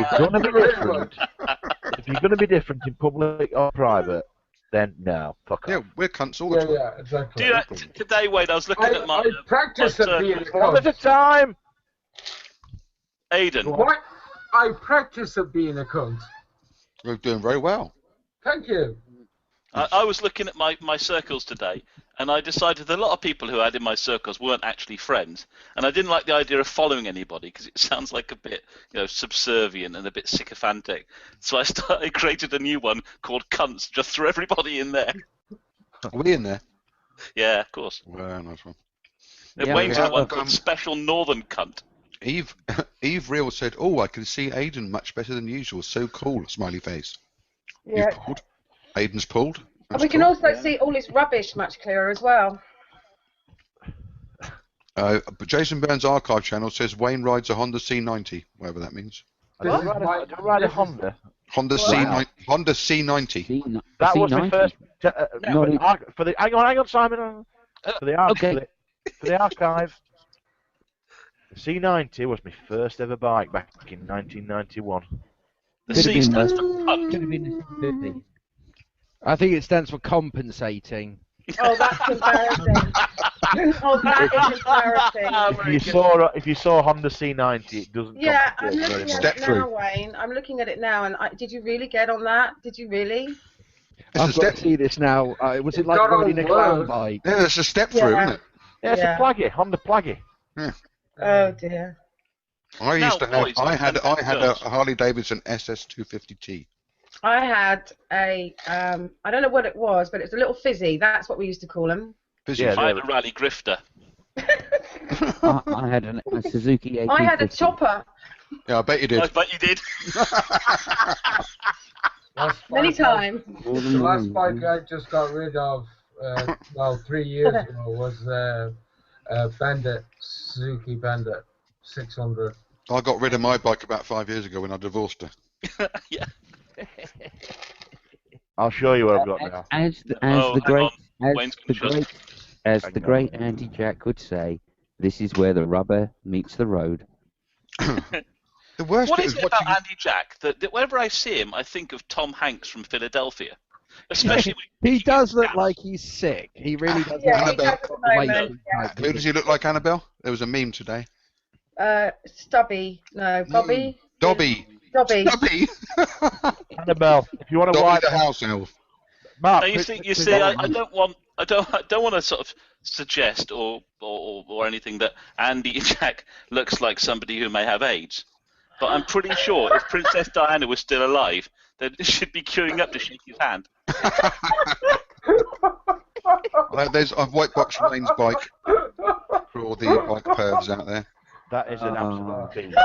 D: you're going to be different in public or private, then no, fuck off.
A: Yeah, we're cunts all the time.
E: Yeah, exactly.
C: Today, Wade, I was looking at my...
E: I practice at being a cunt.
D: One at a time.
C: Aidan.
E: What? I practice at being a cunt.
A: We're doing very well.
E: Thank you.
C: I was looking at my circles today, and I decided that a lot of people who I had in my circles weren't actually friends, and I didn't like the idea of following anybody because it sounds like a bit, subservient and a bit sycophantic. So I created a new one called Cunts, just threw everybody in there.
A: Are we in there?
C: Yeah, of course.
A: Well, nice one.
C: Wayne's got one called Special Northern Cunt.
A: Eve Real said, "Oh, I can see Aidan much better than usual. So cool!" Smiley face.
F: Yeah.
A: You've pulled. Aidan's pulled.
F: And we can also see all his rubbish much clearer as well.
A: But Jason Burns' archive channel says Wayne rides a Honda C90, whatever that means.
D: I don't ride a Honda.
A: Honda C90. Honda C90.
D: That was my first. Hang on, Simon. For the archive. The C90 was my first ever bike back in 1991.
C: The C stands for cunt.
B: Could have been a 650.
G: I think it stands for compensating.
F: Oh, that's embarrassing. Oh, that is embarrassing.
D: If you saw Honda C90, it doesn't.
F: Yeah, I'm looking at
A: Step
F: it
A: through.
F: now, Wayne. I'm looking at it now, and did you really get on that? Did you really?
G: I've got to see this now. Was it like riding a clown bike?
A: Yeah, it's a step through, isn't it?
D: Yeah, it's a Plaggy, Honda Plaggy.
A: Yeah.
F: Oh dear.
A: I had a Harley Davidson SS250T.
F: I had a I don't know what it was, but it was a little fizzy. That's what we used to call them.
A: Fizzy.
C: I had a Rally Grifter.
B: I had a Suzuki 1850.
F: I had a chopper.
A: Yeah, I bet you did.
C: I bet you did.
F: Many times.
E: The last bike I just got rid of, 3 years ago, was a Bandit, Suzuki Bandit 600.
A: I got rid of my bike about 5 years ago when I divorced her.
C: Yeah.
D: I'll show you what I've got now.
B: As the great Andy Jack would say, this is where the rubber meets the road.
A: The worst
C: What
A: bit
C: is it about Andy Jack that whenever I see him, I think of Tom Hanks from Philadelphia? Especially
G: He does look like he's sick. He really does.
F: Yeah,
A: Annabelle.
F: he does at the moment, yeah.
A: Who does he look like, Annabelle? There was a meme today.
F: Stubby. No, Bobby.
A: Dobby.
F: Dobby.
A: Dobby.
D: Annabelle, if you want to
A: Dobby
D: wipe
A: the house elf.
D: Mark,
C: Now, you see, I don't want to sort of suggest or anything that Andy Jack looks like somebody who may have AIDS, but I'm pretty sure if Princess Diana was still alive, then she'd be queuing up to shake his hand.
A: I've white box Wayne's bike. For all the bike pervs out there.
D: That is an absolute beast.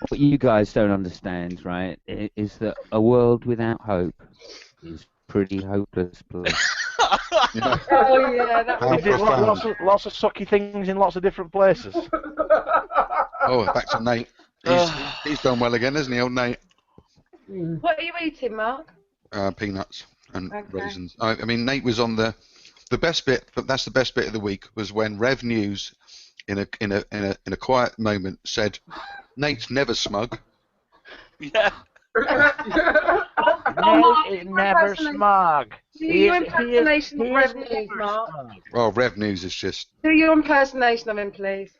B: What you guys don't understand, right, is that a world without hope is pretty hopeless place.
A: Yeah.
F: Oh yeah, that
A: How
F: was
A: profound.
D: Lots of sucky things in lots of different places.
A: Oh, back to Nate. He's done well again, hasn't he, old Nate?
F: What are you eating, Mark?
A: Peanuts and raisins. I mean, Nate was on the best bit, but that's the best bit of the week, was when Rev News, in a quiet moment, said, "Nate's never smug."
C: Yeah.
D: No, it's never smug.
F: Do your impersonation of Rev News, Mark.
A: Well, Rev News is just.
F: Do your impersonation of him, please.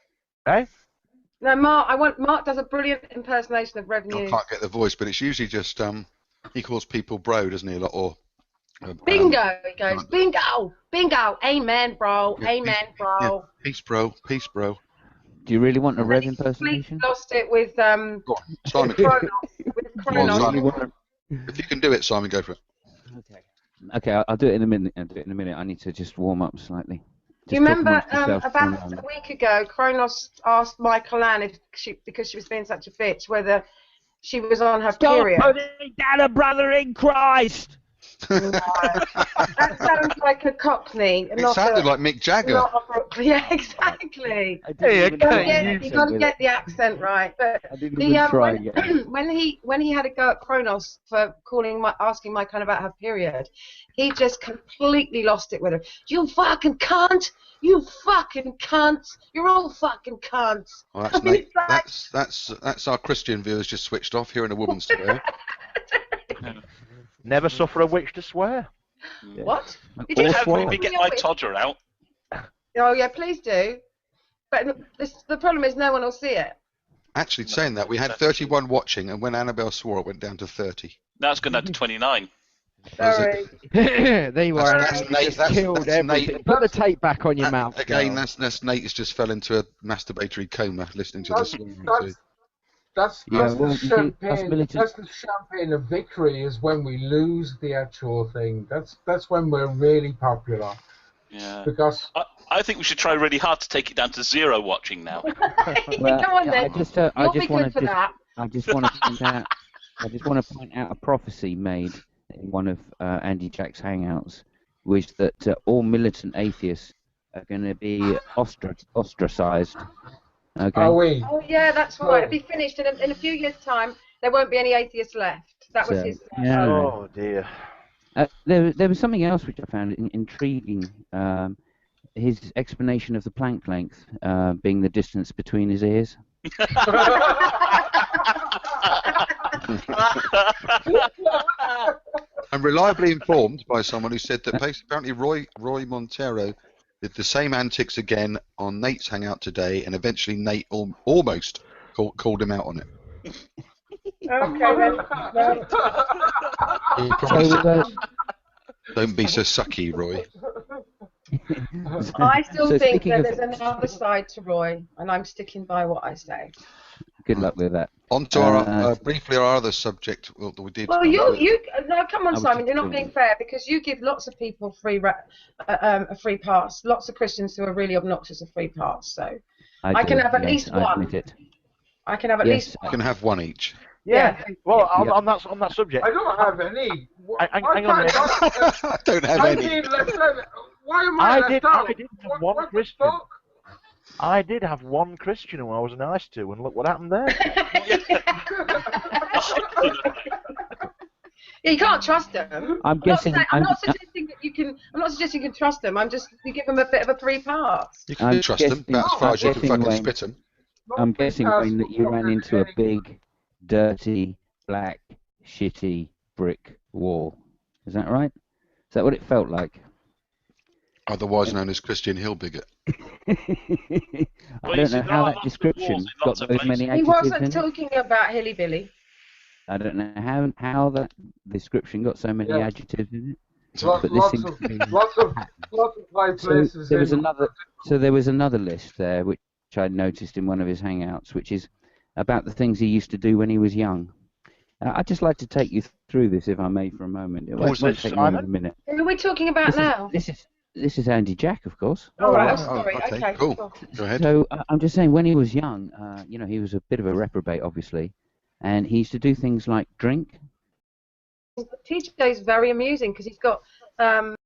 D: Eh?
F: No, Mark does a brilliant impersonation of Rev
A: I
F: News.
A: can't get the voice, but it's usually just he calls people bro, doesn't he, a lot, or
F: Bingo, he goes, bingo, bingo, amen, bro, amen, bro.
A: Yeah, peace, bro, peace, bro.
B: Do you really want a Rev
F: He
B: impersonation?
F: lost it with
A: Go on, Simon.
F: Kronos.
A: Go on, Simon. If you can do it, Simon, go for it.
B: Okay, I'll do it in a minute. I need to just warm up slightly.
F: Do you remember about a week ago, Kronos asked Michael Ann because she was being such a bitch, whether she was on her period.
B: Stop putting down a brother in Christ!
F: That sounds like a Cockney.
A: It sounded like Mick Jagger.
F: Not a Brooklyn. Yeah, exactly.
D: Hey,
F: You got to get the accent right. But when he had a go at Kronos for asking Michael about her period, he just completely lost it with her. You fucking cunt! You fucking cunt! You're all fucking cunts.
A: Well, that's Nate. That's our Christian viewers just switched off hearing a woman swear.
D: Never suffer a witch to swear.
F: What?
C: Did you have me get my Todger out?
F: Oh yeah, please do. But the problem is no one will see it.
A: Actually, saying that, we had 31 watching, and when Annabelle swore, it went down to 30.
C: Now it's gone down to 29.
F: Sorry.
G: There you are.
A: That's
G: You
A: Nate,
G: just
A: that's
G: killed
A: Nate.
G: everything. Put the tape back on your mouth.
A: Again,
G: girl.
A: that's Nate has just fell into a masturbatory coma listening to this.
E: That's the champagne of victory is when we lose the actual thing. That's when we're really popular.
C: Yeah.
E: Because
C: I think we should try really hard to take it down to 0 watching now.
F: Well, Go on then.
B: I just want to point out a prophecy made in one of Andy Jack's hangouts, which that all militant atheists are going to be ostracized. Okay.
F: Oh yeah, that's right. It'll be finished in a few years' time. There won't be any atheists left. That was his.
B: Yeah.
D: Oh dear.
B: There was something else which I found intriguing. His explanation of the Planck length being the distance between his ears.
A: I'm reliably informed by someone who said that apparently Roy Montero did the same antics again on Nate's hangout today, and eventually Nate almost called him out on it.
F: Okay,
A: Don't be so sucky, Roy.
F: I still think that there's another side to Roy, and I'm sticking by what I say.
B: Good luck with that.
A: On to our briefly our other subject that we did.
F: Well, no, come on, Simon. You're not being fair because you give lots of people a free pass. Lots of Christians who are really obnoxious a free pass. So I can have at least one.
B: I admit it.
F: I can have at least one.
A: You can have one each.
D: Yeah. Well, on that subject.
E: I don't have any.
D: Hang on a minute.
A: I don't have any.
E: Why am I left out?
D: I did have one Christian. I did have one Christian who I was nice to, and look what happened there.
F: Yeah, you can't trust them.
B: I'm
F: not suggesting that you can. I'm not suggesting you can trust them. I'm just you give them a bit of a free pass.
A: You can trust them, about as far as you can fucking spit them.
B: I'm guessing, Wayne, that you ran into a big, dirty, black, shitty brick wall. Is that right? Is that what it felt like?
A: Otherwise known as Christian Hillbigot.
B: I don't know how that description got those many adjectives.
F: He wasn't talking about Hilly Billy.
B: I don't know how that description got so many adjectives in it.
E: Lots of high places.
B: There was another list there which I noticed in one of his hangouts, which is about the things he used to do when he was young. I'd just like to take you through this, if I may, for a moment. It won't take more than a minute.
F: Who are we talking about now?
B: This is Andy Jack, of course.
F: Oh, right.
A: Oh,
F: Sorry.
A: okay, cool. Go ahead.
B: So I'm just saying, when he was young, you know, he was a bit of a reprobate, obviously, and he used to do things like drink.
F: TJ's very amusing because he's got not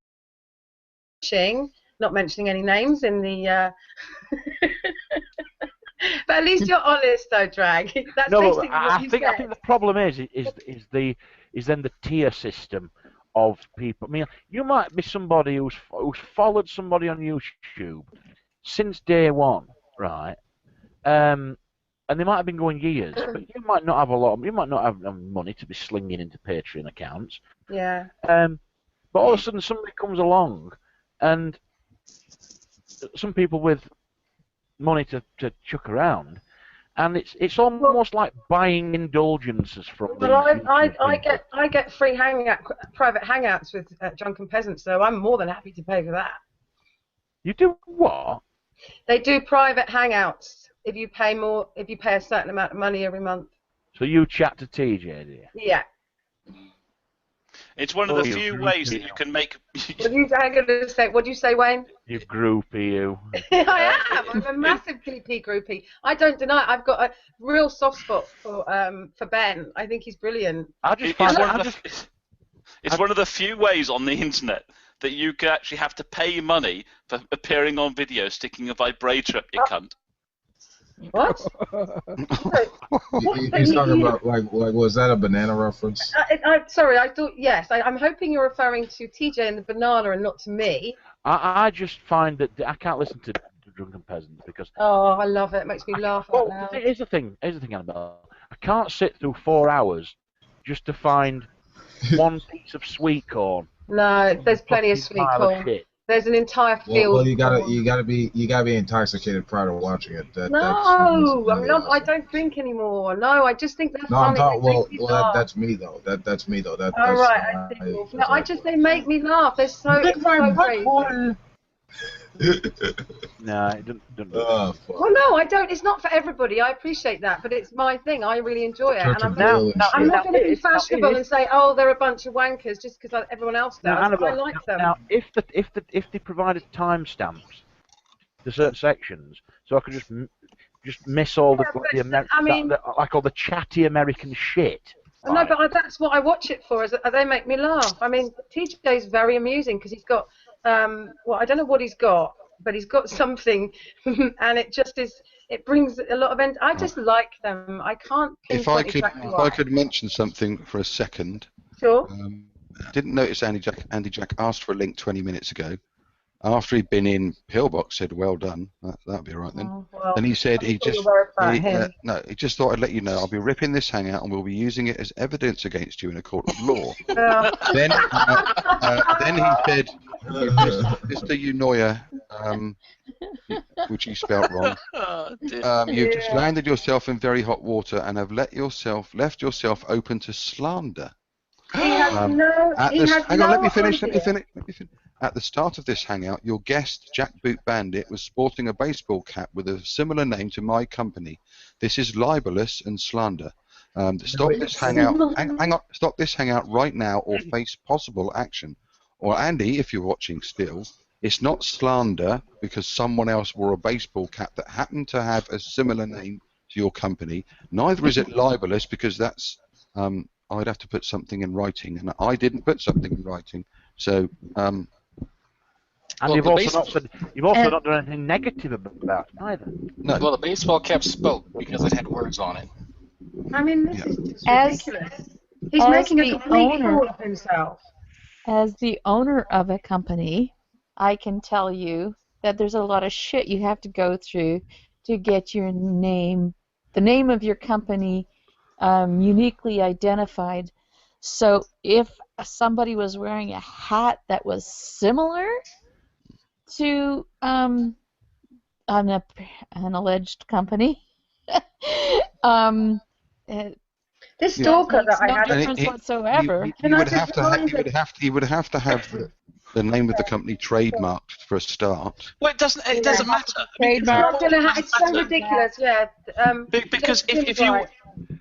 F: mentioning any names in the. But at least you're honest, though, Drag. That's
D: No,
F: basically
D: but
F: what
D: I
F: you
D: think
F: said.
D: the problem is then the tier system of people. I mean, you might be somebody who's followed somebody on YouTube since day one, right? And they might have been going years, but you might not have you might not have money to be slinging into Patreon accounts.
F: Yeah.
D: But all of a sudden somebody comes along, and some people with money to chuck around, and it's almost like buying indulgences from these.
F: Well, I get free private hangouts with drunken peasants, so I'm more than happy to pay for that.
D: You do what?
F: They do private hangouts if you pay a certain amount of money every month.
D: So you chat to TJ, do you?
F: Yeah.
C: It's one of the few ways that you can make.
F: What do you say, Wayne?
D: You groupie, you.
F: I am. I'm a massive PP groupie. I don't deny it. I've got a real soft spot for Ben. I think he's brilliant.
C: It's one of the few ways on the internet that you can actually have to pay money for appearing on video sticking a vibrator up your cunt.
F: What?
H: He's talking about like was that a banana reference?
F: Sorry, I thought yes. I'm hoping you're referring to TJ and the banana and not to me.
D: I just find that I can't listen to drunken peasants because.
F: Oh, I love it. It makes me laugh out loud.
D: Here's the thing, Annabelle. I can't sit through 4 hours just to find one piece of sweet corn.
F: No, there's plenty of sweet corn. There's an entire field.
H: Well, you gotta be intoxicated prior to watching it.
F: I'm not. I don't drink anymore. No, I just think they're funny.
H: That's me though. That's me though.
F: I just they make me laugh. They're so crazy.
D: No, it doesn't.
F: Well, no, I don't. It's not for everybody. I appreciate that, but it's my thing. I really enjoy it, and I'm not going to be fashionable and say, "Oh, they're a bunch of wankers," just because everyone else does. I like them.
D: Now, if they provided timestamps to certain sections, so I could just miss all all the chatty American shit.
F: No, but that's what I watch it for. They make me laugh. I mean, TJ's very amusing because he's got. Well, I don't know what he's got, but he's got something, and it just is. It brings a lot of. I just like them. I can't.
A: If I could mention something for a second.
F: Sure.
A: Didn't notice Andy Jack asked for a link 20 minutes ago. After he'd been in, Pillbox said, "Well done." That'll be all right then. And he said he just thought I'd let you know I'll be ripping this hangout and we'll be using it as evidence against you in a court of law. Then he said, Mr. Unoya, which he spelt wrong. You've just landed yourself in very hot water and have left yourself open to slander.
F: Hang on,
A: let me finish. At the start of this hangout, your guest, Jack Boot Bandit, was sporting a baseball cap with a similar name to my company. This is libelous and slander. Stop this hangout. Hang on. Stop this hangout right now, or face possible action. Or Andy, if you're watching still, it's not slander because someone else wore a baseball cap that happened to have a similar name to your company. Neither is it libelous because that's. I'd have to put something in writing, and I didn't put something in writing. So.
D: And you've also not done anything negative about it either.
A: No.
I: Well, the baseball cap spoke because it had words on it.
F: I mean, this is just ridiculous. He's making a complete fool of himself.
J: As the owner of a company, I can tell you that there's a lot of shit you have to go through to get your name, the name of your company, uniquely identified. So if somebody was wearing a hat that was similar to an alleged company,
F: this stalker that I had,
J: no difference whatsoever.
A: He would have to have the name of the company trademarked for a start.
C: Well, it doesn't matter.
F: It's so ridiculous, yeah.
C: Because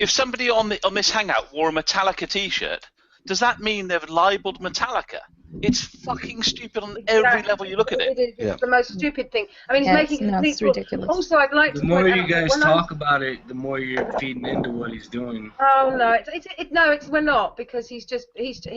C: if somebody on this hangout wore a Metallica T-shirt, does that mean they've libelled Metallica? It's fucking stupid on every level you look at it.
F: It is. It's the most stupid thing. I mean, he's making complete.
J: It's ridiculous.
F: Also, I'd like
K: The
F: to
K: more
F: point
K: you
F: out
K: guys
F: when
K: talk about it, the more you're feeding into what he's doing.
F: Oh no, we're not, because he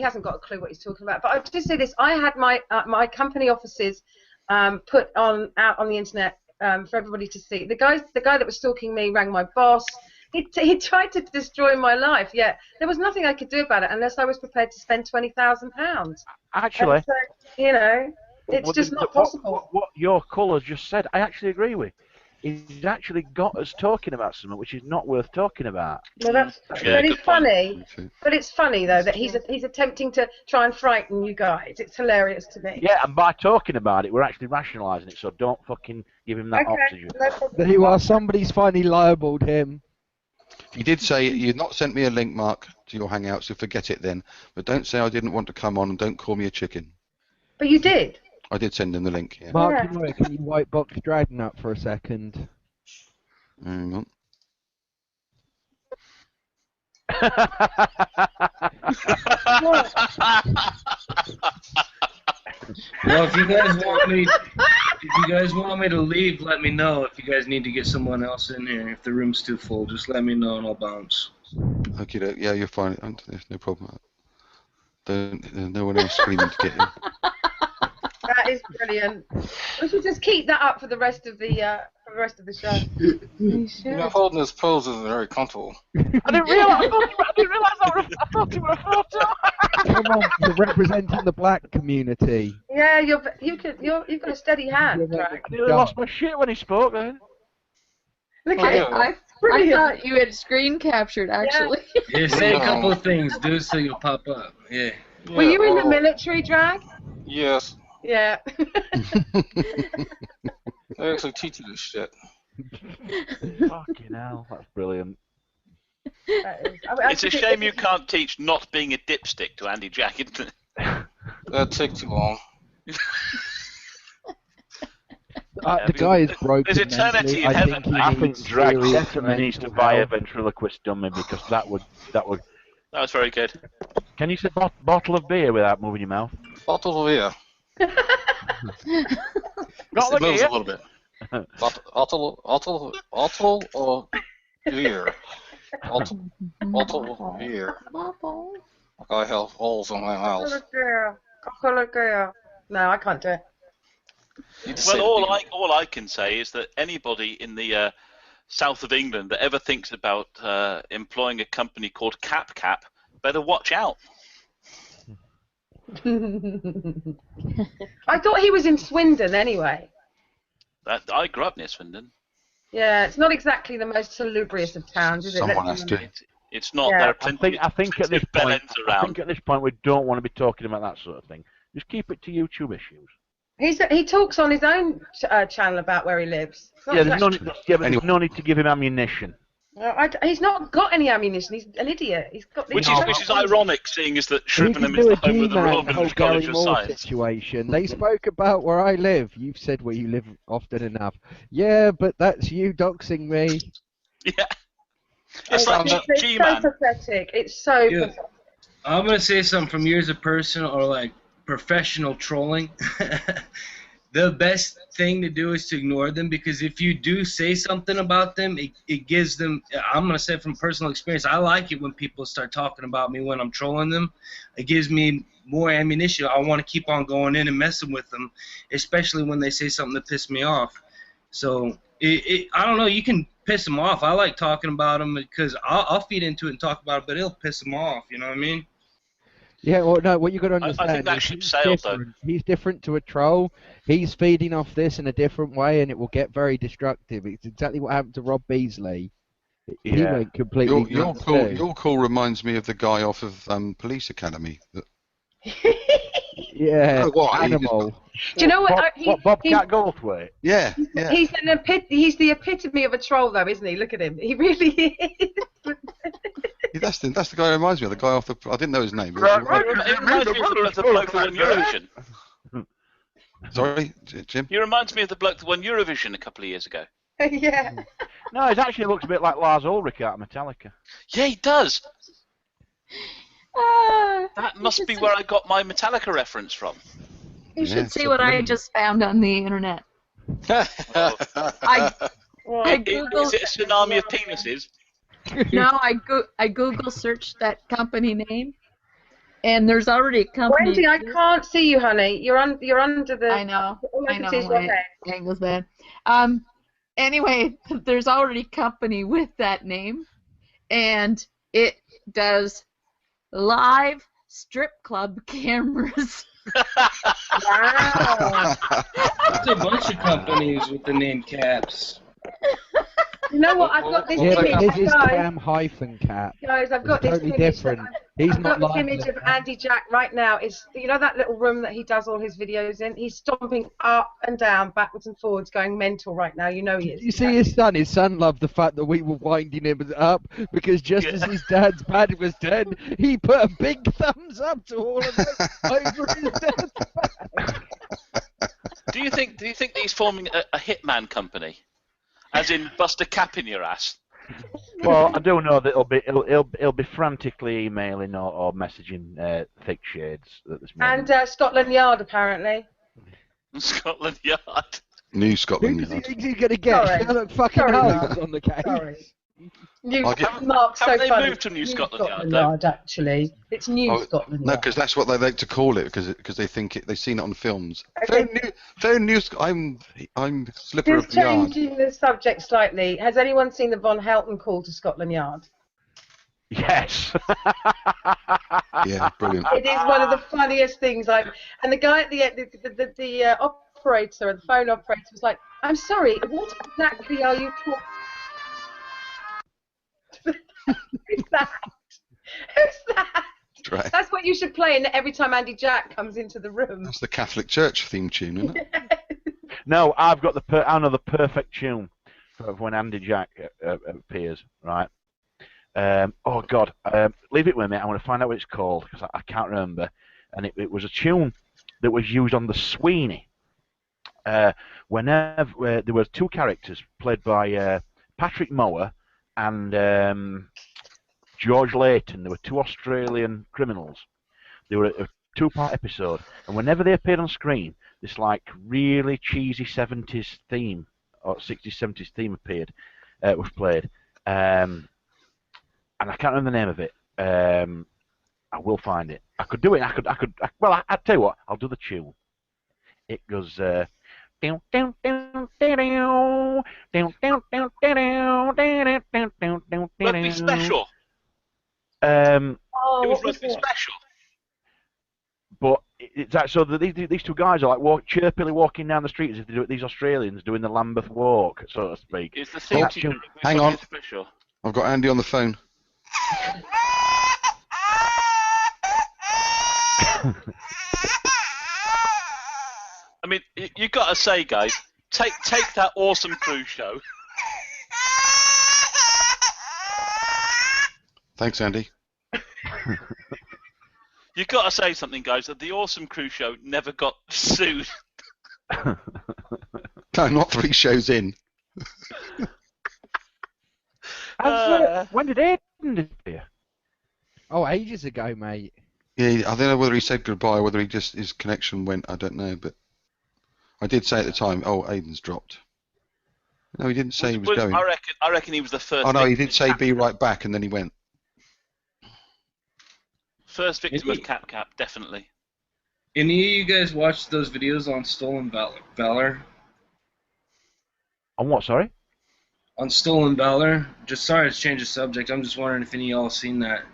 F: hasn't got a clue what he's talking about. But I just say this: I had my company offices put out on the internet for everybody to see. The guy that was stalking me rang my boss. He tried to destroy my life. Yeah, there was nothing I could do about it unless I was prepared to spend £20,000.
D: Actually,
F: so, you know, it's just not possible.
D: What your colours just said, I actually agree with. He's actually got us talking about something which is not worth talking about.
F: Well, but it's funny. But it's funny though that he's attempting to try and frighten you guys. It's hilarious to me.
D: Yeah, and by talking about it, we're actually rationalising it. So don't fucking give him that oxygen.
G: There you are. Somebody's finally libelled him.
A: He did say you've not sent me a link, Mark, to your Hangout, so forget it then. But don't say I didn't want to come on, and don't call me a chicken.
F: But you did.
A: I did send him the link. Yeah.
G: Mark, can you white box Dragon up for a second?
A: Hang on.
K: Well, if you guys want me to leave, let me know. If you guys need to get someone else in here, if the room's too full, just let me know and I'll bounce.
A: Okay, yeah, you're fine. There's no problem. There's no one else screaming to get in.
F: That is brilliant. We should just keep that up for the rest of the show.
I: You know, holding this pose isn't very comfortable.
D: I didn't realise I thought you were a photo.
G: Come on, you're representing the black community.
F: Yeah, you've got a steady hand, Drag.
D: I nearly lost my shit when he spoke then.
F: Look
J: I
F: at it.
J: I thought you had screen captured, actually.
K: Yeah, say a couple of things, dude, so you'll pop up. Yeah.
F: Were you in the military, Drag?
I: Yes.
F: Yeah.
I: They actually teach you this shit.
D: Fucking hell, that's brilliant.
C: It's a shame you can't teach not being a dipstick to Andy Jack, isn't it?
I: That'd take too long.
G: The guy is broken.
C: There's eternity in heaven.
D: I think Drag definitely needs to buy a ventriloquist dummy because that would.
C: That was very good.
D: Can you say bottle of beer without moving your mouth?
I: Bottle of beer.
D: Got
I: It moves a little bit. Bottle of beer. Bottle of beer. I have holes in my house.
F: No, I can't do it.
C: Well, all I can say is that anybody in the south of England that ever thinks about employing a company called CapCap better watch out.
F: I thought he was in Swindon anyway.
C: I grew up near Swindon.
F: Yeah, it's not exactly the most salubrious of towns, is it?
A: Someone has to.
C: It's not.
F: Yeah.
C: There are plenty.
D: I think at this point we don't want to be talking about that sort of thing. Just keep it to YouTube issues.
F: He talks on his own channel about where he lives.
D: Yeah, there's no need to give him ammunition.
F: He's not got any ammunition. He's an idiot.
C: Which is ironic, seeing as that Shrivenham is the home of the Royal British College of Science.
G: Situation. They spoke about where I live. You've said where you live often enough. Yeah, but that's you doxing me.
C: Yeah. It's
F: so pathetic. It's so pathetic.
K: I'm gonna say something from years of personal or like professional trolling. The best thing to do is to ignore them, because if you do say something about them, it gives them, I'm going to say from personal experience, I like it when people start talking about me when I'm trolling them. It gives me more ammunition. I want to keep on going in and messing with them, especially when they say something that pisses me off. So, I don't know, you can piss them off. I like talking about them because I'll feed into it and talk about it, but it'll piss them off, you know what I mean?
G: Yeah, well, no, what you got to understand
C: I think that ship sailed, though.
G: He's different to a troll. He's feeding off this in a different way, and it will get very destructive. It's exactly what happened to Rob Beasley.
D: Yeah.
G: He went completely
A: Your call reminds me of the guy off of Police Academy.
G: Yeah, Animal.
F: Do you know what?
D: Bobcat Goldthwait?
A: Yeah.
F: He's the epitome of a troll, though, isn't he? Look at him. He really is.
A: That's the guy who reminds me of the guy off the. I didn't know his name.
C: It reminds me of the bloke who won Eurovision.
A: Sorry, Jim?
C: He reminds me of the bloke that won Eurovision a couple of years ago.
F: Yeah.
D: No, it actually looks a bit like Lars Ulrich out of Metallica.
C: Yeah, he does. That must be where I got my Metallica reference from.
J: You should see what I just found on the internet. I Googled.
C: Is it a tsunami of penises?
J: No, I Google searched that company name, and there's already a company.
F: Wendy, I can't see you, honey. You're under the.
J: I know.
F: All I
J: I
F: can
J: know.
F: see is your
J: My
F: head.
J: angle's bad. Anyway, there's already a company with that name, and it does live strip club cameras.
F: Wow.
K: There's a bunch of companies with the name Caps.
F: You know what? I've got this
G: Yeah, but
F: image,
G: his is
F: guys.
G: Cam-Cap.
F: Guys, I've got
G: It's
F: this
G: totally
F: image.
G: different. He's
F: I've
G: not
F: got this
G: like
F: image
G: that.
F: of Andy Jack right now. It's, you know, that little room that he does all his videos in. He's stomping up and down, backwards and forwards, going mental right now. You know he is.
G: You see his son? His son loved the fact that we were winding him up because just as his dad's pad was dead, he put a big thumbs up to all of us over his dad's pad.
C: Do you think that he's forming a hitman company, as in bust a cap in your ass?
D: Well, I do know that he'll be frantically emailing or messaging thick shades at this moment.
F: And Scotland Yard, apparently.
C: Scotland Yard.
A: New Scotland
G: Who does he
A: Yard.
G: think he's going to get?
F: Sorry.
G: Sherlock fucking
F: Sorry,
G: Holmes
F: Mark.
G: on the case.
F: Sorry.
A: I'll
F: Mark, so
C: haven't they
F: funny.
C: moved to New Scotland Yard,
F: Scotland
C: though?
F: Yard, actually. It's New Scotland
A: No,
F: Yard.
A: because that's what they like to call it, because they think they've seen it on films.
F: Okay.
A: Phone New. I'm slipper
F: Just
A: of the yard.
F: changing the subject slightly. Has anyone seen the Von Helton call to Scotland Yard?
D: Yes.
A: Yeah, brilliant.
F: It is one of the funniest things. And the guy at the end, the operator, the phone operator, was like, "I'm sorry, what exactly are you talking?" Who's that? Who's that?
A: Right.
F: That's what you should play every time Andy Jack comes into the room.
A: That's the Catholic Church theme tune, isn't it?
D: No, I've got I know the perfect tune for when Andy Jack appears. Right. Oh God, leave it with me. I want to find out what it's called because I can't remember. And it was a tune that was used on the Sweeney. Whenever there were two characters played by Patrick Mower and George Layton. There were two Australian criminals. They were a two-part episode, and whenever they appeared on screen, this like really cheesy 70s theme or 60s 70s theme appeared, was played. And I can't remember the name of it. I will find it. I could do it. Well, I tell you what. I'll do the tune. It goes.
C: Rugby special.
F: Oh,
C: It was
F: what was
C: rugby
F: it?
C: special.
D: But it's that, so that these two guys are like chirpily walking down the street as if they do these Australians doing the Lambeth walk, so to speak.
C: It's the theme
A: Oh,
C: tune. to Rugby
A: hang on.
C: Special.
A: I've got Andy on the phone.
C: I mean, you got to say, guys, take that awesome cruise show.
A: Thanks, Andy.
C: You got to say something, guys. That the awesome cruise show never got sued.
A: No, not 3 shows in.
D: When did it end?
G: Oh, ages ago, mate.
A: Yeah, I don't know whether he said goodbye or whether his connection went. I don't know, but I did say at the time, "Oh, Aiden's dropped." No, he didn't say he was going.
C: I reckon he was the first.
A: Oh no, he
C: victim
A: did say "Be right back," and then he went.
C: First victim of Cap, definitely.
K: Any of you guys watched those videos on Stolen Valor?
D: On what? Sorry.
K: On Stolen Valor. Just sorry to change the subject. I'm just wondering if any of y'all have seen that.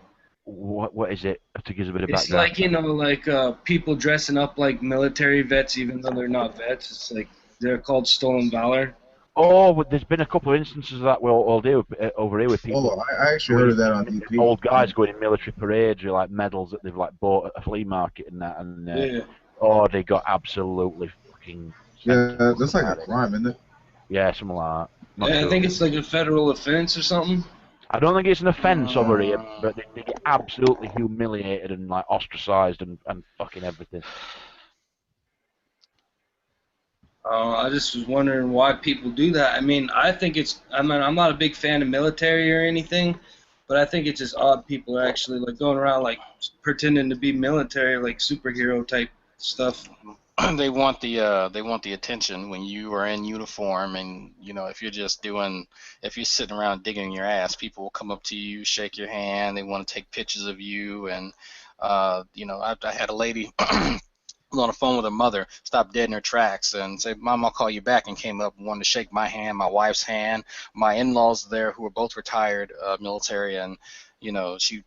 D: What is it? To give us a bit of
K: It's
D: background.
K: like people dressing up like military vets, even though they're not vets. It's like they're called Stolen Valor.
D: Oh, but there's been a couple of instances of that we'll do over here with people.
H: Oh, I actually heard of that on TV.
D: Old guys going in military parades with like medals that they've like bought at a flea market and that, and
K: Yeah.
D: oh, they got absolutely fucking.
H: Yeah, that's like a crime, isn't it?
D: Yeah, something like that. Not
K: Yeah, I
D: sure.
K: think it's like a federal offense or something.
D: I don't think it's an offence over here, but they get absolutely humiliated and like ostracised and fucking everything.
K: I just was wondering why people do that. I mean, I'm not a big fan of military or anything, But I think it's just odd people are actually like going around like pretending to be military, like superhero type stuff.
I: They want the attention when you are in uniform, and if you're sitting around digging your ass, people will come up to you, shake your hand, they want to take pictures of you, and I had a lady on the phone with her mother, stopped dead in her tracks and said, "Mom, I'll call you back," and came up and wanted to shake my hand, my wife's hand, my in-laws there who were both retired military, and she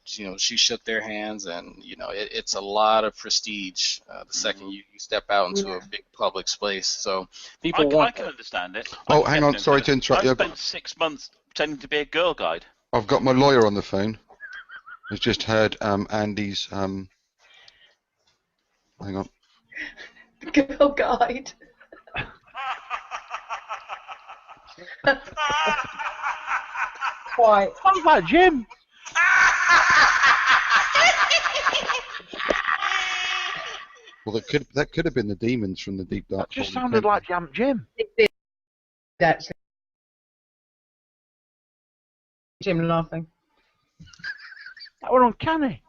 I: shook their hands, and it's a lot of prestige the second you step out into a big public space. So people
C: I can understand it.
A: Oh, hang on, sorry to interrupt you.
C: I spent 6 months pretending to be a girl guide.
A: I've got my lawyer on the phone. He's just heard Andy's. Hang on.
F: Girl guide. Quite.
D: Sounds like Jim.
A: Well, that could have been the demons from the deep dark.
D: That just sounded like Jim.
F: It did, actually. Jim laughing.
D: That were uncanny.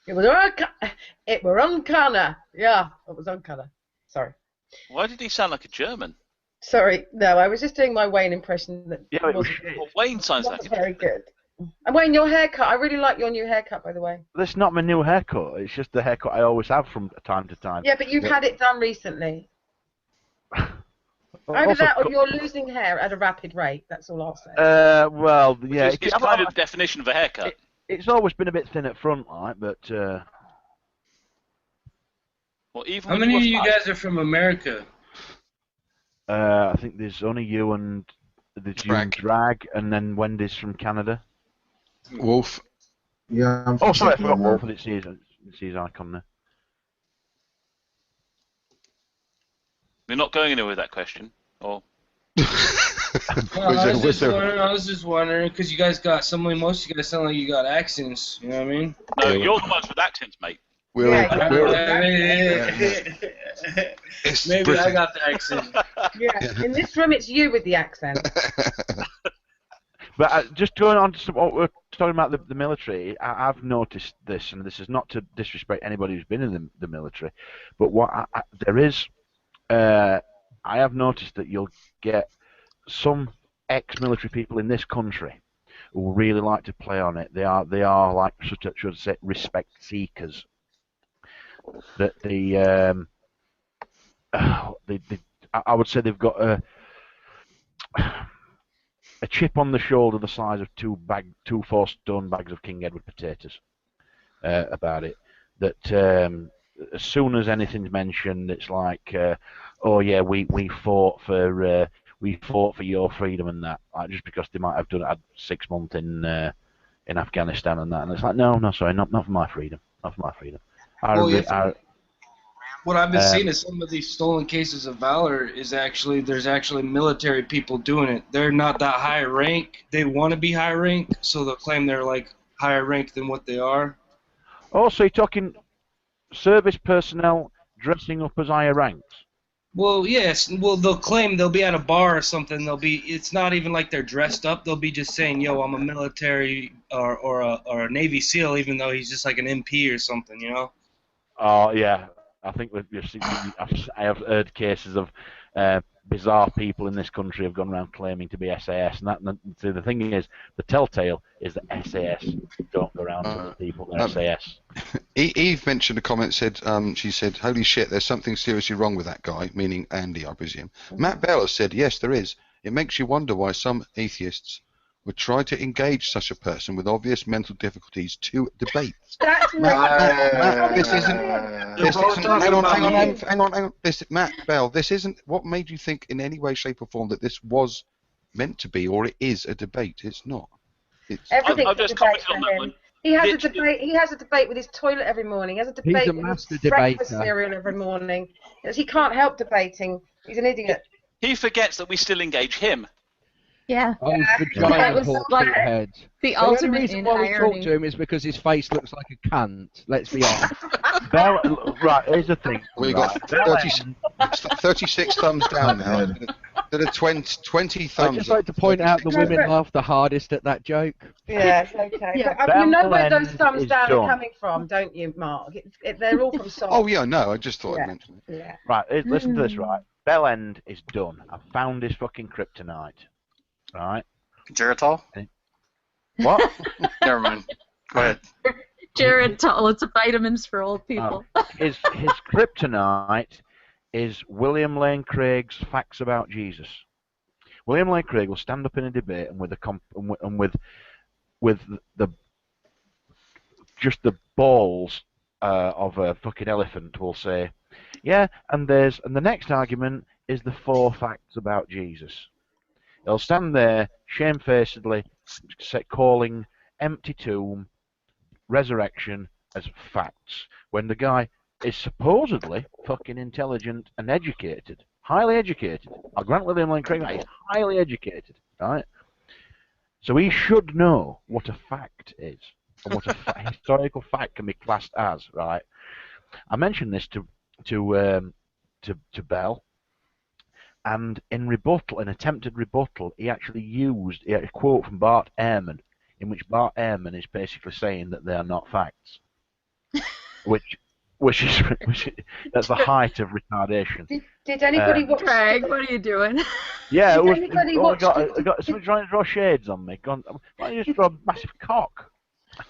F: It was uncanny. Yeah, it was uncanny. Sorry.
C: Why did he sound like a German?
F: Sorry, no, I was just doing my Wayne impression. That
C: Well, Wayne sounds like
F: wasn't very good. And Wayne, your haircut, I really like your new haircut, by the way.
D: That's not my new haircut. It's just the haircut I always have from time to time.
F: Yeah, but you've had it done recently. Either that or you're losing hair at a rapid rate. That's all I'll say.
D: Well, yeah.
C: It's kind of the definition of a haircut.
D: It's always been a bit thin at front, like, but.
C: Well, even
K: how many of you guys are from America?
D: I think there's only you and Drag, and then Wendy's from Canada.
A: Wolf.
H: Yeah.
D: Oh, sorry, I forgot Wolf. It's his icon there.
C: We're not going anywhere with that question, or?
K: I was just wondering, because you guys got most of you guys sound like you got accents. You know what I mean?
C: No, you're the ones with accents, mate.
K: Maybe I got the accent.
F: Yeah, in this room it's you with the accent.
D: But just going on to what we're talking about, the military, I've noticed this, and this is not to disrespect anybody who's been in the military, but what there is, I have noticed that you'll get some ex-military people in this country who really like to play on it. They are like, should I say, respect seekers. That I would say they've got a chip on the shoulder the size of two 4-stone bags of King Edward potatoes about it. That as soon as anything's mentioned, it's like, oh yeah, we fought for your freedom and that, like, just because they might have had 6 months in Afghanistan and that, and it's like, no, sorry, not for my freedom, not for my freedom.
K: What I've been seeing is some of these stolen cases of valor is there's actually military people doing it. They're not that high rank. They want to be high rank, so they'll claim they're like higher rank than what they are.
D: Oh, so you're talking service personnel dressing up as higher ranks?
K: Well, yes. Well, they'll claim they'll be at a bar or something. It's not even like they're dressed up. They'll be just saying, "Yo, I'm a military or a Navy SEAL," even though he's just like an MP or something, you know.
D: Oh yeah, I think I have heard cases of bizarre people in this country have gone around claiming to be SAS, and so the thing is, the telltale is that SAS don't go around telling people they're SAS.
A: Eve mentioned a comment. She said, "Holy shit, there's something seriously wrong with that guy," meaning Andy, I presume. Matt Bell has said, "Yes, there is. It makes you wonder why some atheists would try to engage such a person with obvious mental difficulties to debate."
F: That's
A: This isn't. Hang on. Matt Bell, this isn't. What made you think in any way, shape, or form that this was meant to be, or it is a debate? It's not.
F: Everything's
C: I've just commented on that one.
F: He has a debate. He has a debate with his toilet every morning. He has a debate with his breakfast cereal every morning. He can't help debating. He's an idiot.
C: He forgets that we still engage him.
J: Yeah.
G: Oh, vagina
J: was
G: talk
J: like
G: to your head.
J: the
G: only
J: ultimate
G: reason why we talk
J: irony.
G: to him is because his face looks like a cunt. Let's be honest.
D: Bell, right, here's the thing.
A: We got 36 thumbs down now. Did a 20 thumbs
G: I'd just like to point out the
F: No,
G: women
F: but-
G: laughed the hardest at that joke.
F: Yeah, it's okay.
J: Yeah.
F: But you know where
D: Bell
F: those
D: End
F: thumbs
D: is
F: down
D: done.
F: are coming from, don't you, Mark? They're all from songs.
A: Oh yeah, no, I just thought I'd
F: Yeah.
A: mention it.
F: Yeah.
D: Right, listen to this, right? Bell End is done. I've found his fucking kryptonite. Right?
I: Geritol?
D: What?
I: Never mind. Go ahead.
J: Geritol, it's vitamins for old people.
D: His kryptonite is William Lane Craig's facts about Jesus. William Lane Craig will stand up in a debate and with the just the balls of a fucking elephant will say, yeah, and the next argument is the 4 facts about Jesus. He'll stand there shamefacedly calling empty tomb, resurrection as facts, when the guy is supposedly fucking intelligent and educated, highly educated. I'll grant William Lane Craig that he's highly educated, right? So he should know what a fact is, and what a historical fact can be classed as, right? I mentioned this to Bell, and in rebuttal, an attempted rebuttal, he actually used a quote from Bart Ehrman, in which Bart Ehrman is basically saying that they are not facts, which is that's the height of retardation.
F: Did anybody watch?
J: Craig, what are you doing?
D: Yeah,
F: Did
D: it was.
F: anybody
D: I
F: watch
D: got someone trying to draw shades on me. Gone, why don't you just draw a massive cock?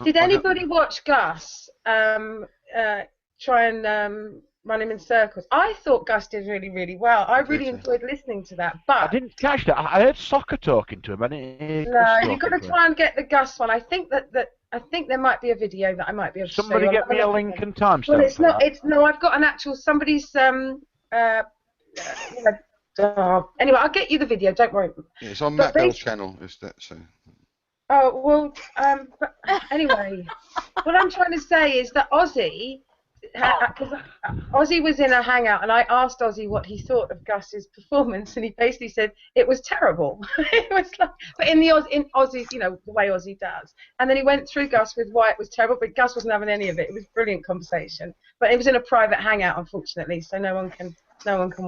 F: Did anybody watch Gus try and run him in circles? I thought Gus did really, really well. I really enjoyed listening to that. But
D: I didn't catch that. I heard Soccer talking to him. I didn't hear Gus
F: no,
D: talking
F: you've got to
D: to him.
F: try and get the Gus one. I think there might be a video that I might be able to show
D: Somebody
F: you.
D: get me a link and timestamp.
F: Well, it's
D: for
F: not.
D: that.
F: It's no. I've got an actual somebody's. Anyway, I'll get you the video. Don't worry.
A: Yeah, it's on
F: But
A: Matt Bell's channel. Is that so?
F: Oh well. But anyway, what I'm trying to say is that Ozzy, because Ozzy was in a hangout, and I asked Ozzy what he thought of Gus's performance, and he basically said it was terrible. It was like, but in Ozzy's, you know, the way Ozzy does. And then he went through Gus with why it was terrible, but Gus wasn't having any of it. It was a brilliant conversation, but it was in a private hangout, unfortunately, so no one can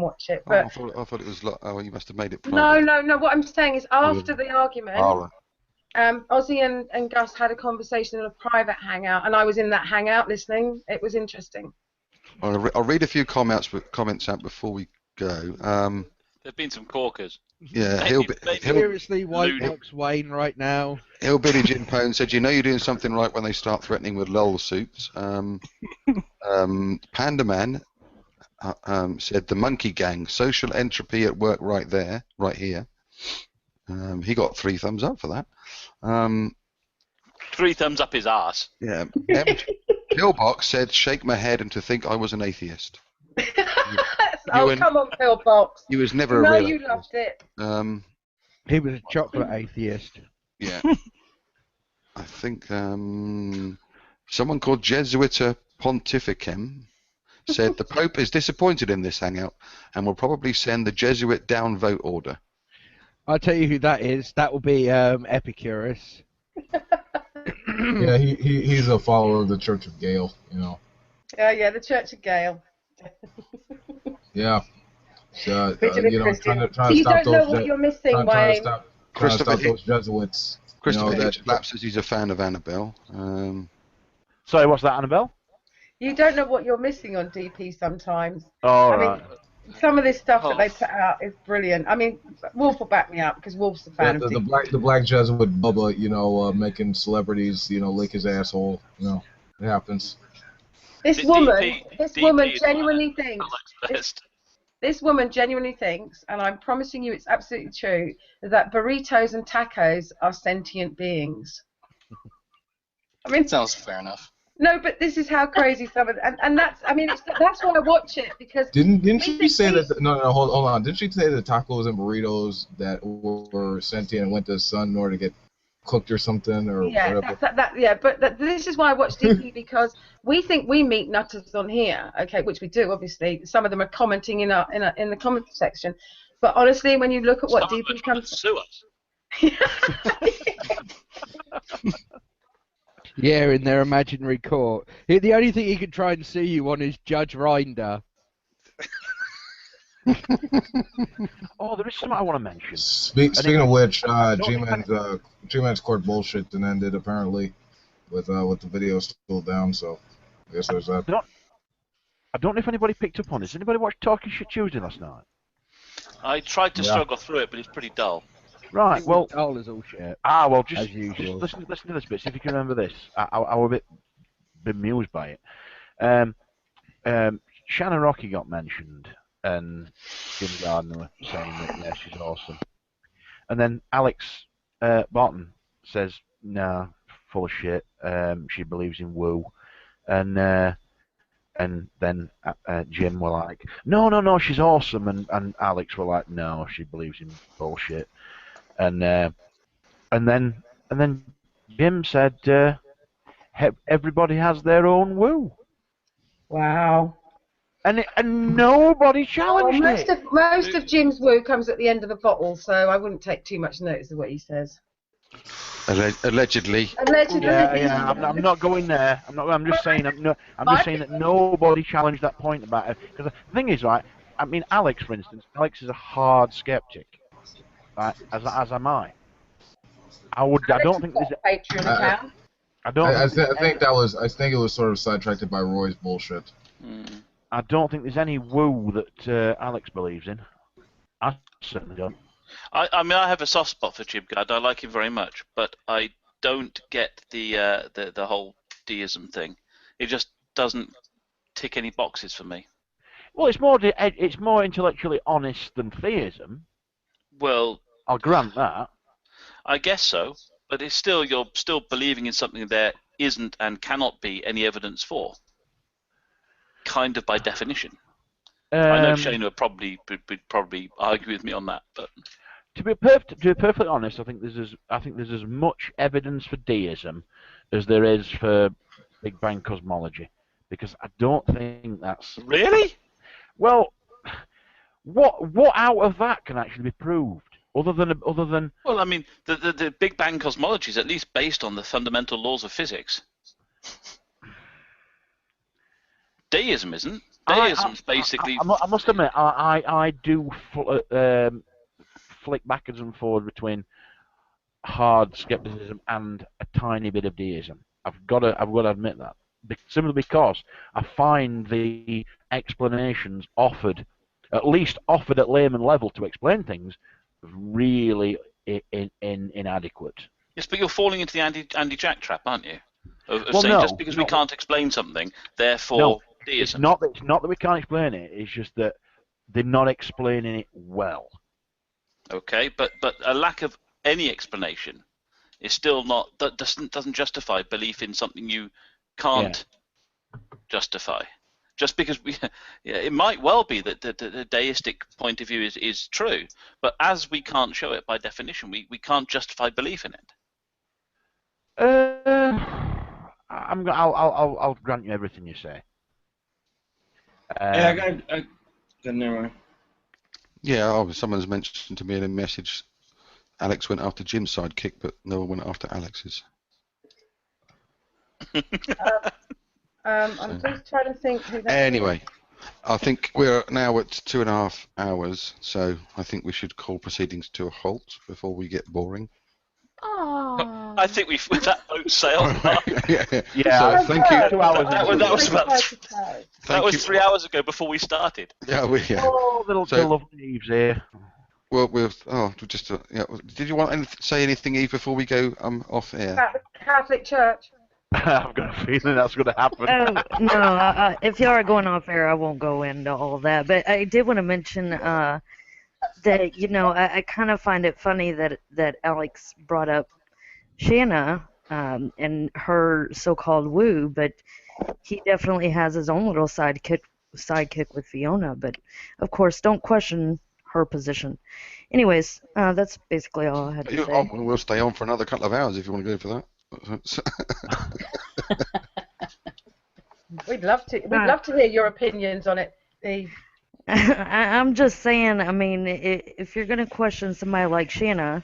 F: watch it. But
A: I thought it was like, oh, you must have made it
F: no,
A: private.
F: no. What I'm saying is after the argument. Ozzy and Gus had a conversation in a private hangout, and I was in that hangout listening. It was interesting.
A: I'll read a few comments out before we go.
C: There've been some corkers.
A: Yeah,
G: Seriously, White Box Wayne right now.
A: Hillbilly Jim Pone said, "You know you're doing something right when they start threatening with lol suits." Panda Man said, "The Monkey Gang, social entropy at work, right there, right here." He got 3 thumbs up for that.
C: 3 thumbs up his arse.
A: Yeah. Pillbox said, "Shake my head and to think I was an atheist."
F: Come on, Pillbox.
A: He was never
F: a
A: real.
F: You loved it.
G: He was a chocolate atheist.
A: Yeah. I think someone called Jesuita Pontificem said the Pope is disappointed in this hangout and will probably send the Jesuit downvote order.
G: I'll tell you who that is. That will be Epicurus.
H: Yeah, he's a follower of the Church of Gale, you know.
F: Yeah, the Church of Gale.
H: Yeah. So,
F: Trying
H: to
F: so
H: stop
F: you don't
H: those.
F: know what you're missing,
H: trying
F: Wayne.
H: to stop those Jesuits.
A: Christopher Hitchlap says he's a fan of Annabelle.
D: Sorry, what's that, Annabelle?
F: You don't know what you're missing on DP sometimes.
D: Oh, right.
F: mean, some of this stuff that they put out is brilliant. I mean, Wolf will back me up because Wolf's a fan of DP.
H: The black Jesuit Bubba, you know, making celebrities, you know, lick his asshole. You know, it happens.
F: This woman genuinely thinks. This woman genuinely thinks, and I'm promising you it's absolutely true, that burritos and tacos are sentient beings. I mean,
I: sounds fair enough.
F: No, but this is how crazy some of and that's that's why I watch it, because
H: didn't she say that no hold on, didn't she say that tacos and burritos that were sentient and went to the sun in order to get cooked or something or whatever?
F: But this is why I watch DP, because we think we meet nutters on here, okay, which we do obviously. Some of them are commenting in the comment section, but honestly, when you look at what DP comes to
C: sue us.
G: Yeah, in their imaginary court. The only thing he can try and sue you on is Judge Rinder.
D: Oh, there is something I want to mention.
H: Speaking of which, G-Man's court bullshit and ended apparently with the video still down. So I guess there's that.
D: I don't know if anybody picked up on this. Anybody watch Talking Shit Tuesday last night?
C: I tried to struggle through it, but it's pretty dull.
D: Right. Well,
G: dull as all shit.
D: Well,
G: as usual.
D: Just listen to this bit. See if you can remember this. I was a bit bemused by it. Shannon Rocky got mentioned, and Jim Gardner was saying that yeah, she's awesome. And then Alex Barton says, "No, full of shit. She believes in woo." And then Jim were like, "No, she's awesome." And Alex were like, "No, she believes in bullshit." And then Jim said, "Everybody has their own woo."
F: Wow.
D: And nobody challenged it.
F: Most of Jim's woo comes at the end of the bottle, so I wouldn't take too much notice of what he says.
A: Allegedly.
D: Yeah. I'm not going there. I'm just saying. I'm just saying that nobody challenged that point about it. Because the thing is, right? I mean, Alex, for instance. Alex is a hard skeptic, right? As am I. I don't think there's a
F: Patreon account.
H: I think it was sort of sidetracked by Roy's bullshit.
D: I don't think there's any woo that Alex believes in. I certainly don't.
C: I mean, I have a soft spot for Jim Gard. I like him very much, but I don't get the whole deism thing. It just doesn't tick any boxes for me.
D: Well, it's more intellectually honest than theism.
C: Well,
D: I'll grant that.
C: I guess so, but it's still you're still believing in something there isn't and cannot be any evidence for. Kind of by definition. I know Shane would probably argue with me on that, but
D: to be perfectly honest, I think there's as much evidence for deism as there is for Big Bang cosmology, because I don't think that's
C: really.
D: Well, what out of that can actually be proved other than?
C: Well, I mean, the Big Bang cosmology is at least based on the fundamental laws of physics. Deism isn't. Deism's basically.
D: I must admit, I do flick backwards and forward between hard skepticism and a tiny bit of deism. I've got to admit that. Simply because I find the explanations offered at layman level to explain things, really inadequate.
C: Yes, but you're falling into the Andy Jack trap, aren't you? Of saying just because we can't explain something, therefore deism.
D: It's not that we can't explain it. It's just that they're not explaining it well. Okay,
C: but a lack of any explanation is still not doesn't justify belief in something you can't justify. Just because it might well be that the deistic point of view is true, but as we can't show it by definition, we can't justify belief in it.
D: I'll grant you everything you say.
K: Never mind.
A: Yeah, someone's mentioned to me in a message. Alex went after Jim's sidekick, but no one went after Alex's.
F: I'm just trying to think who that
A: Anyway, I think we're now at 2.5 hours, so I think we should call proceedings to a halt before we get boring.
J: Oh.
C: I think that boat sailed.
A: Yeah. So thank you.
D: 2 hours.
C: That was 3 hours ago before we started.
A: Yeah.
D: Oh, the lovely Eve's here.
A: Well, just did you want to say anything, Eve, before we go off air?
F: About the Catholic Church.
D: I've got a feeling that's going to happen.
L: No, if y'all are going off air, I won't go into all that. But I did want to mention that, I kind of find it funny that Alex brought up Shanna and her so-called woo, but he definitely has his own little sidekick with Fiona. But, of course, don't question her position. Anyways, that's basically all I had to say.
A: We'll stay on for another couple of hours if you want to go for that.
F: We'd love to hear your opinions on it, Eve.
L: I'm just saying. I mean, if you're gonna question somebody like Shanna,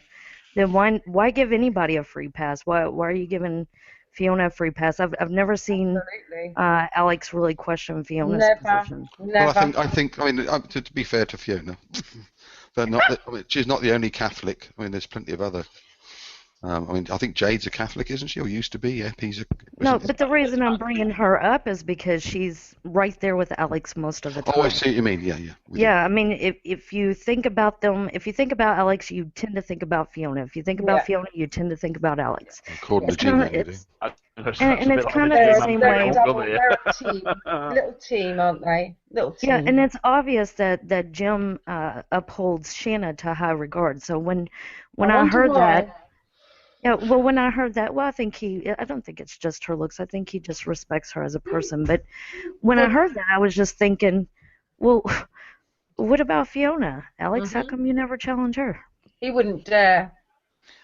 L: then why give anybody a free pass? Why are you giving Fiona a free pass. I've never seen Alex really question Fiona's position.
A: Well, I think. I mean, to be fair to Fiona, she's not the only Catholic. I mean, there's plenty of other. I mean, I think Jade's a Catholic, isn't she, or used to be? Eppie's
L: No, but the reason I'm bringing her up is because she's right there with Alex most of the time.
A: Oh, I see what you mean. Yeah.
L: Yeah, I mean, if you think about them, if you think about Alex, you tend to think about Fiona. If you think about Fiona, you tend to think about Alex.
A: According to G-Man, you do.
L: And it's kind of the same way.
F: They're a team, little team, aren't they? Little team.
L: Yeah, and it's obvious that Jim upholds Shanna to high regard. So when I heard that. Yeah, well, when I heard that, well, I don't think it's just her looks. I think he just respects her as a person. But when I heard that, I was just thinking, well, what about Fiona? Alex, how come you never challenge her?
F: He wouldn't dare.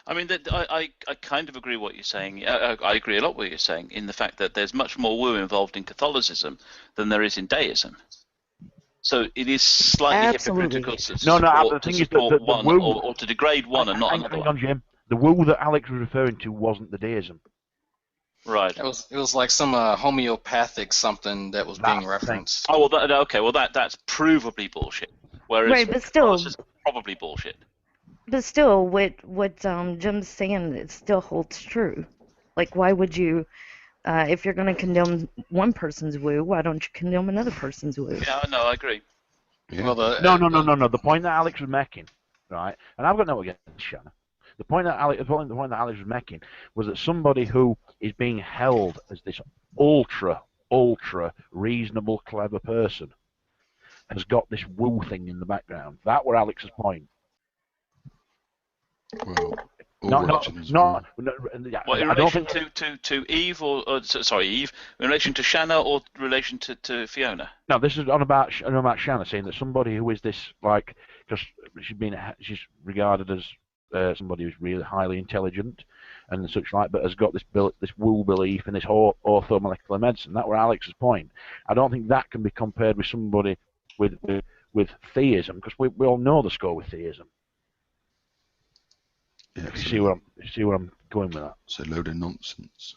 C: I mean, I kind of agree what you're saying. I agree a lot with what you're saying in the fact that there's much more woo involved in Catholicism than there is in deism. So it is slightly hypocritical to support one or to degrade one and not another one.
D: Hang on, Jim. The woo that Alex was referring to wasn't the deism.
C: Right.
I: It was like some homeopathic something that was being referenced.
C: Oh well, okay. Well, that's provably bullshit. Whereas
L: right, but still,
C: is probably bullshit.
L: But still, what Jim's saying, it still holds true. Like, why would you, if you're going to condemn one person's woo, why don't you condemn another person's woo?
C: Yeah, no, I agree.
A: Yeah.
D: Well, no. The point that Alex was making, right? And I've got no against Shanna. The point that Alex was making was that somebody who is being held as this ultra reasonable, clever person has got this woo thing in the background. That were Alex's point.
A: Well,
C: what, in relation to Eve Eve, in relation to Shanna or in relation to Fiona?
D: No, this is on about Shanna, saying that somebody who is this, like, because she's regarded as somebody who's really highly intelligent and such like, but has got this woo belief in this orthomolecular medicine. That were Alex's point. I don't think that can be compared with somebody with theism, because we all know the score with theism.
A: Yeah,
D: you see where I'm going with that?
A: It's a load of nonsense.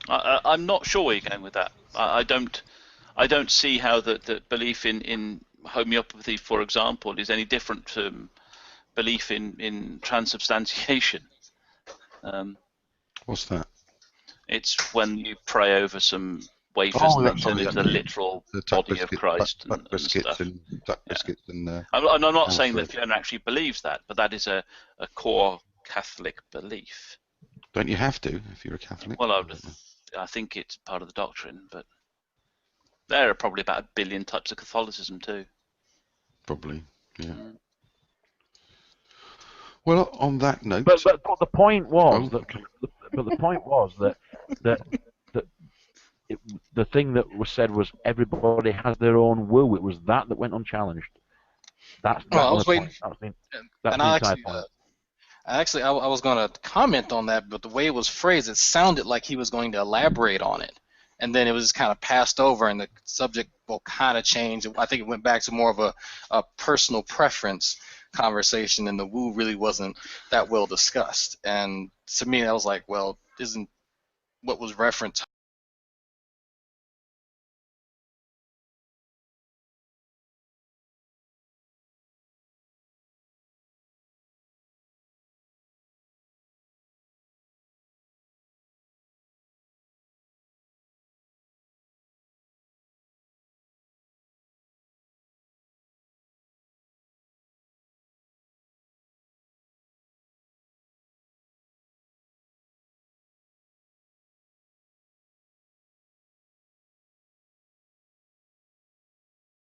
C: I'm not sure where you're going with that. I don't see how the belief in homeopathy, for example, is any different to belief in transubstantiation.
A: What's that?
C: It's when you pray over some wafers and then turn into the literal body of Christ and stuff.
A: Duck biscuits and
C: I'm not saying that Fiona actually believes that, but that is a core Catholic belief.
A: Don't you have to if you're a Catholic?
C: Well, I think it's part of the doctrine, but there are probably about 1 billion types of Catholicism too.
A: Probably, yeah. Well, on that note,
D: but the point was that the thing that was said was everybody has their own woo. It was that went unchallenged. That's
I: I was waiting.
D: Actually,
I: I was going to comment on that, but the way it was phrased, it sounded like he was going to elaborate on it, and then it was just kind of passed over, and the subject will kind of change. I think it went back to more of a personal preference conversation, and the woo really wasn't that well discussed. And to me, I was like, well, isn't what was referenced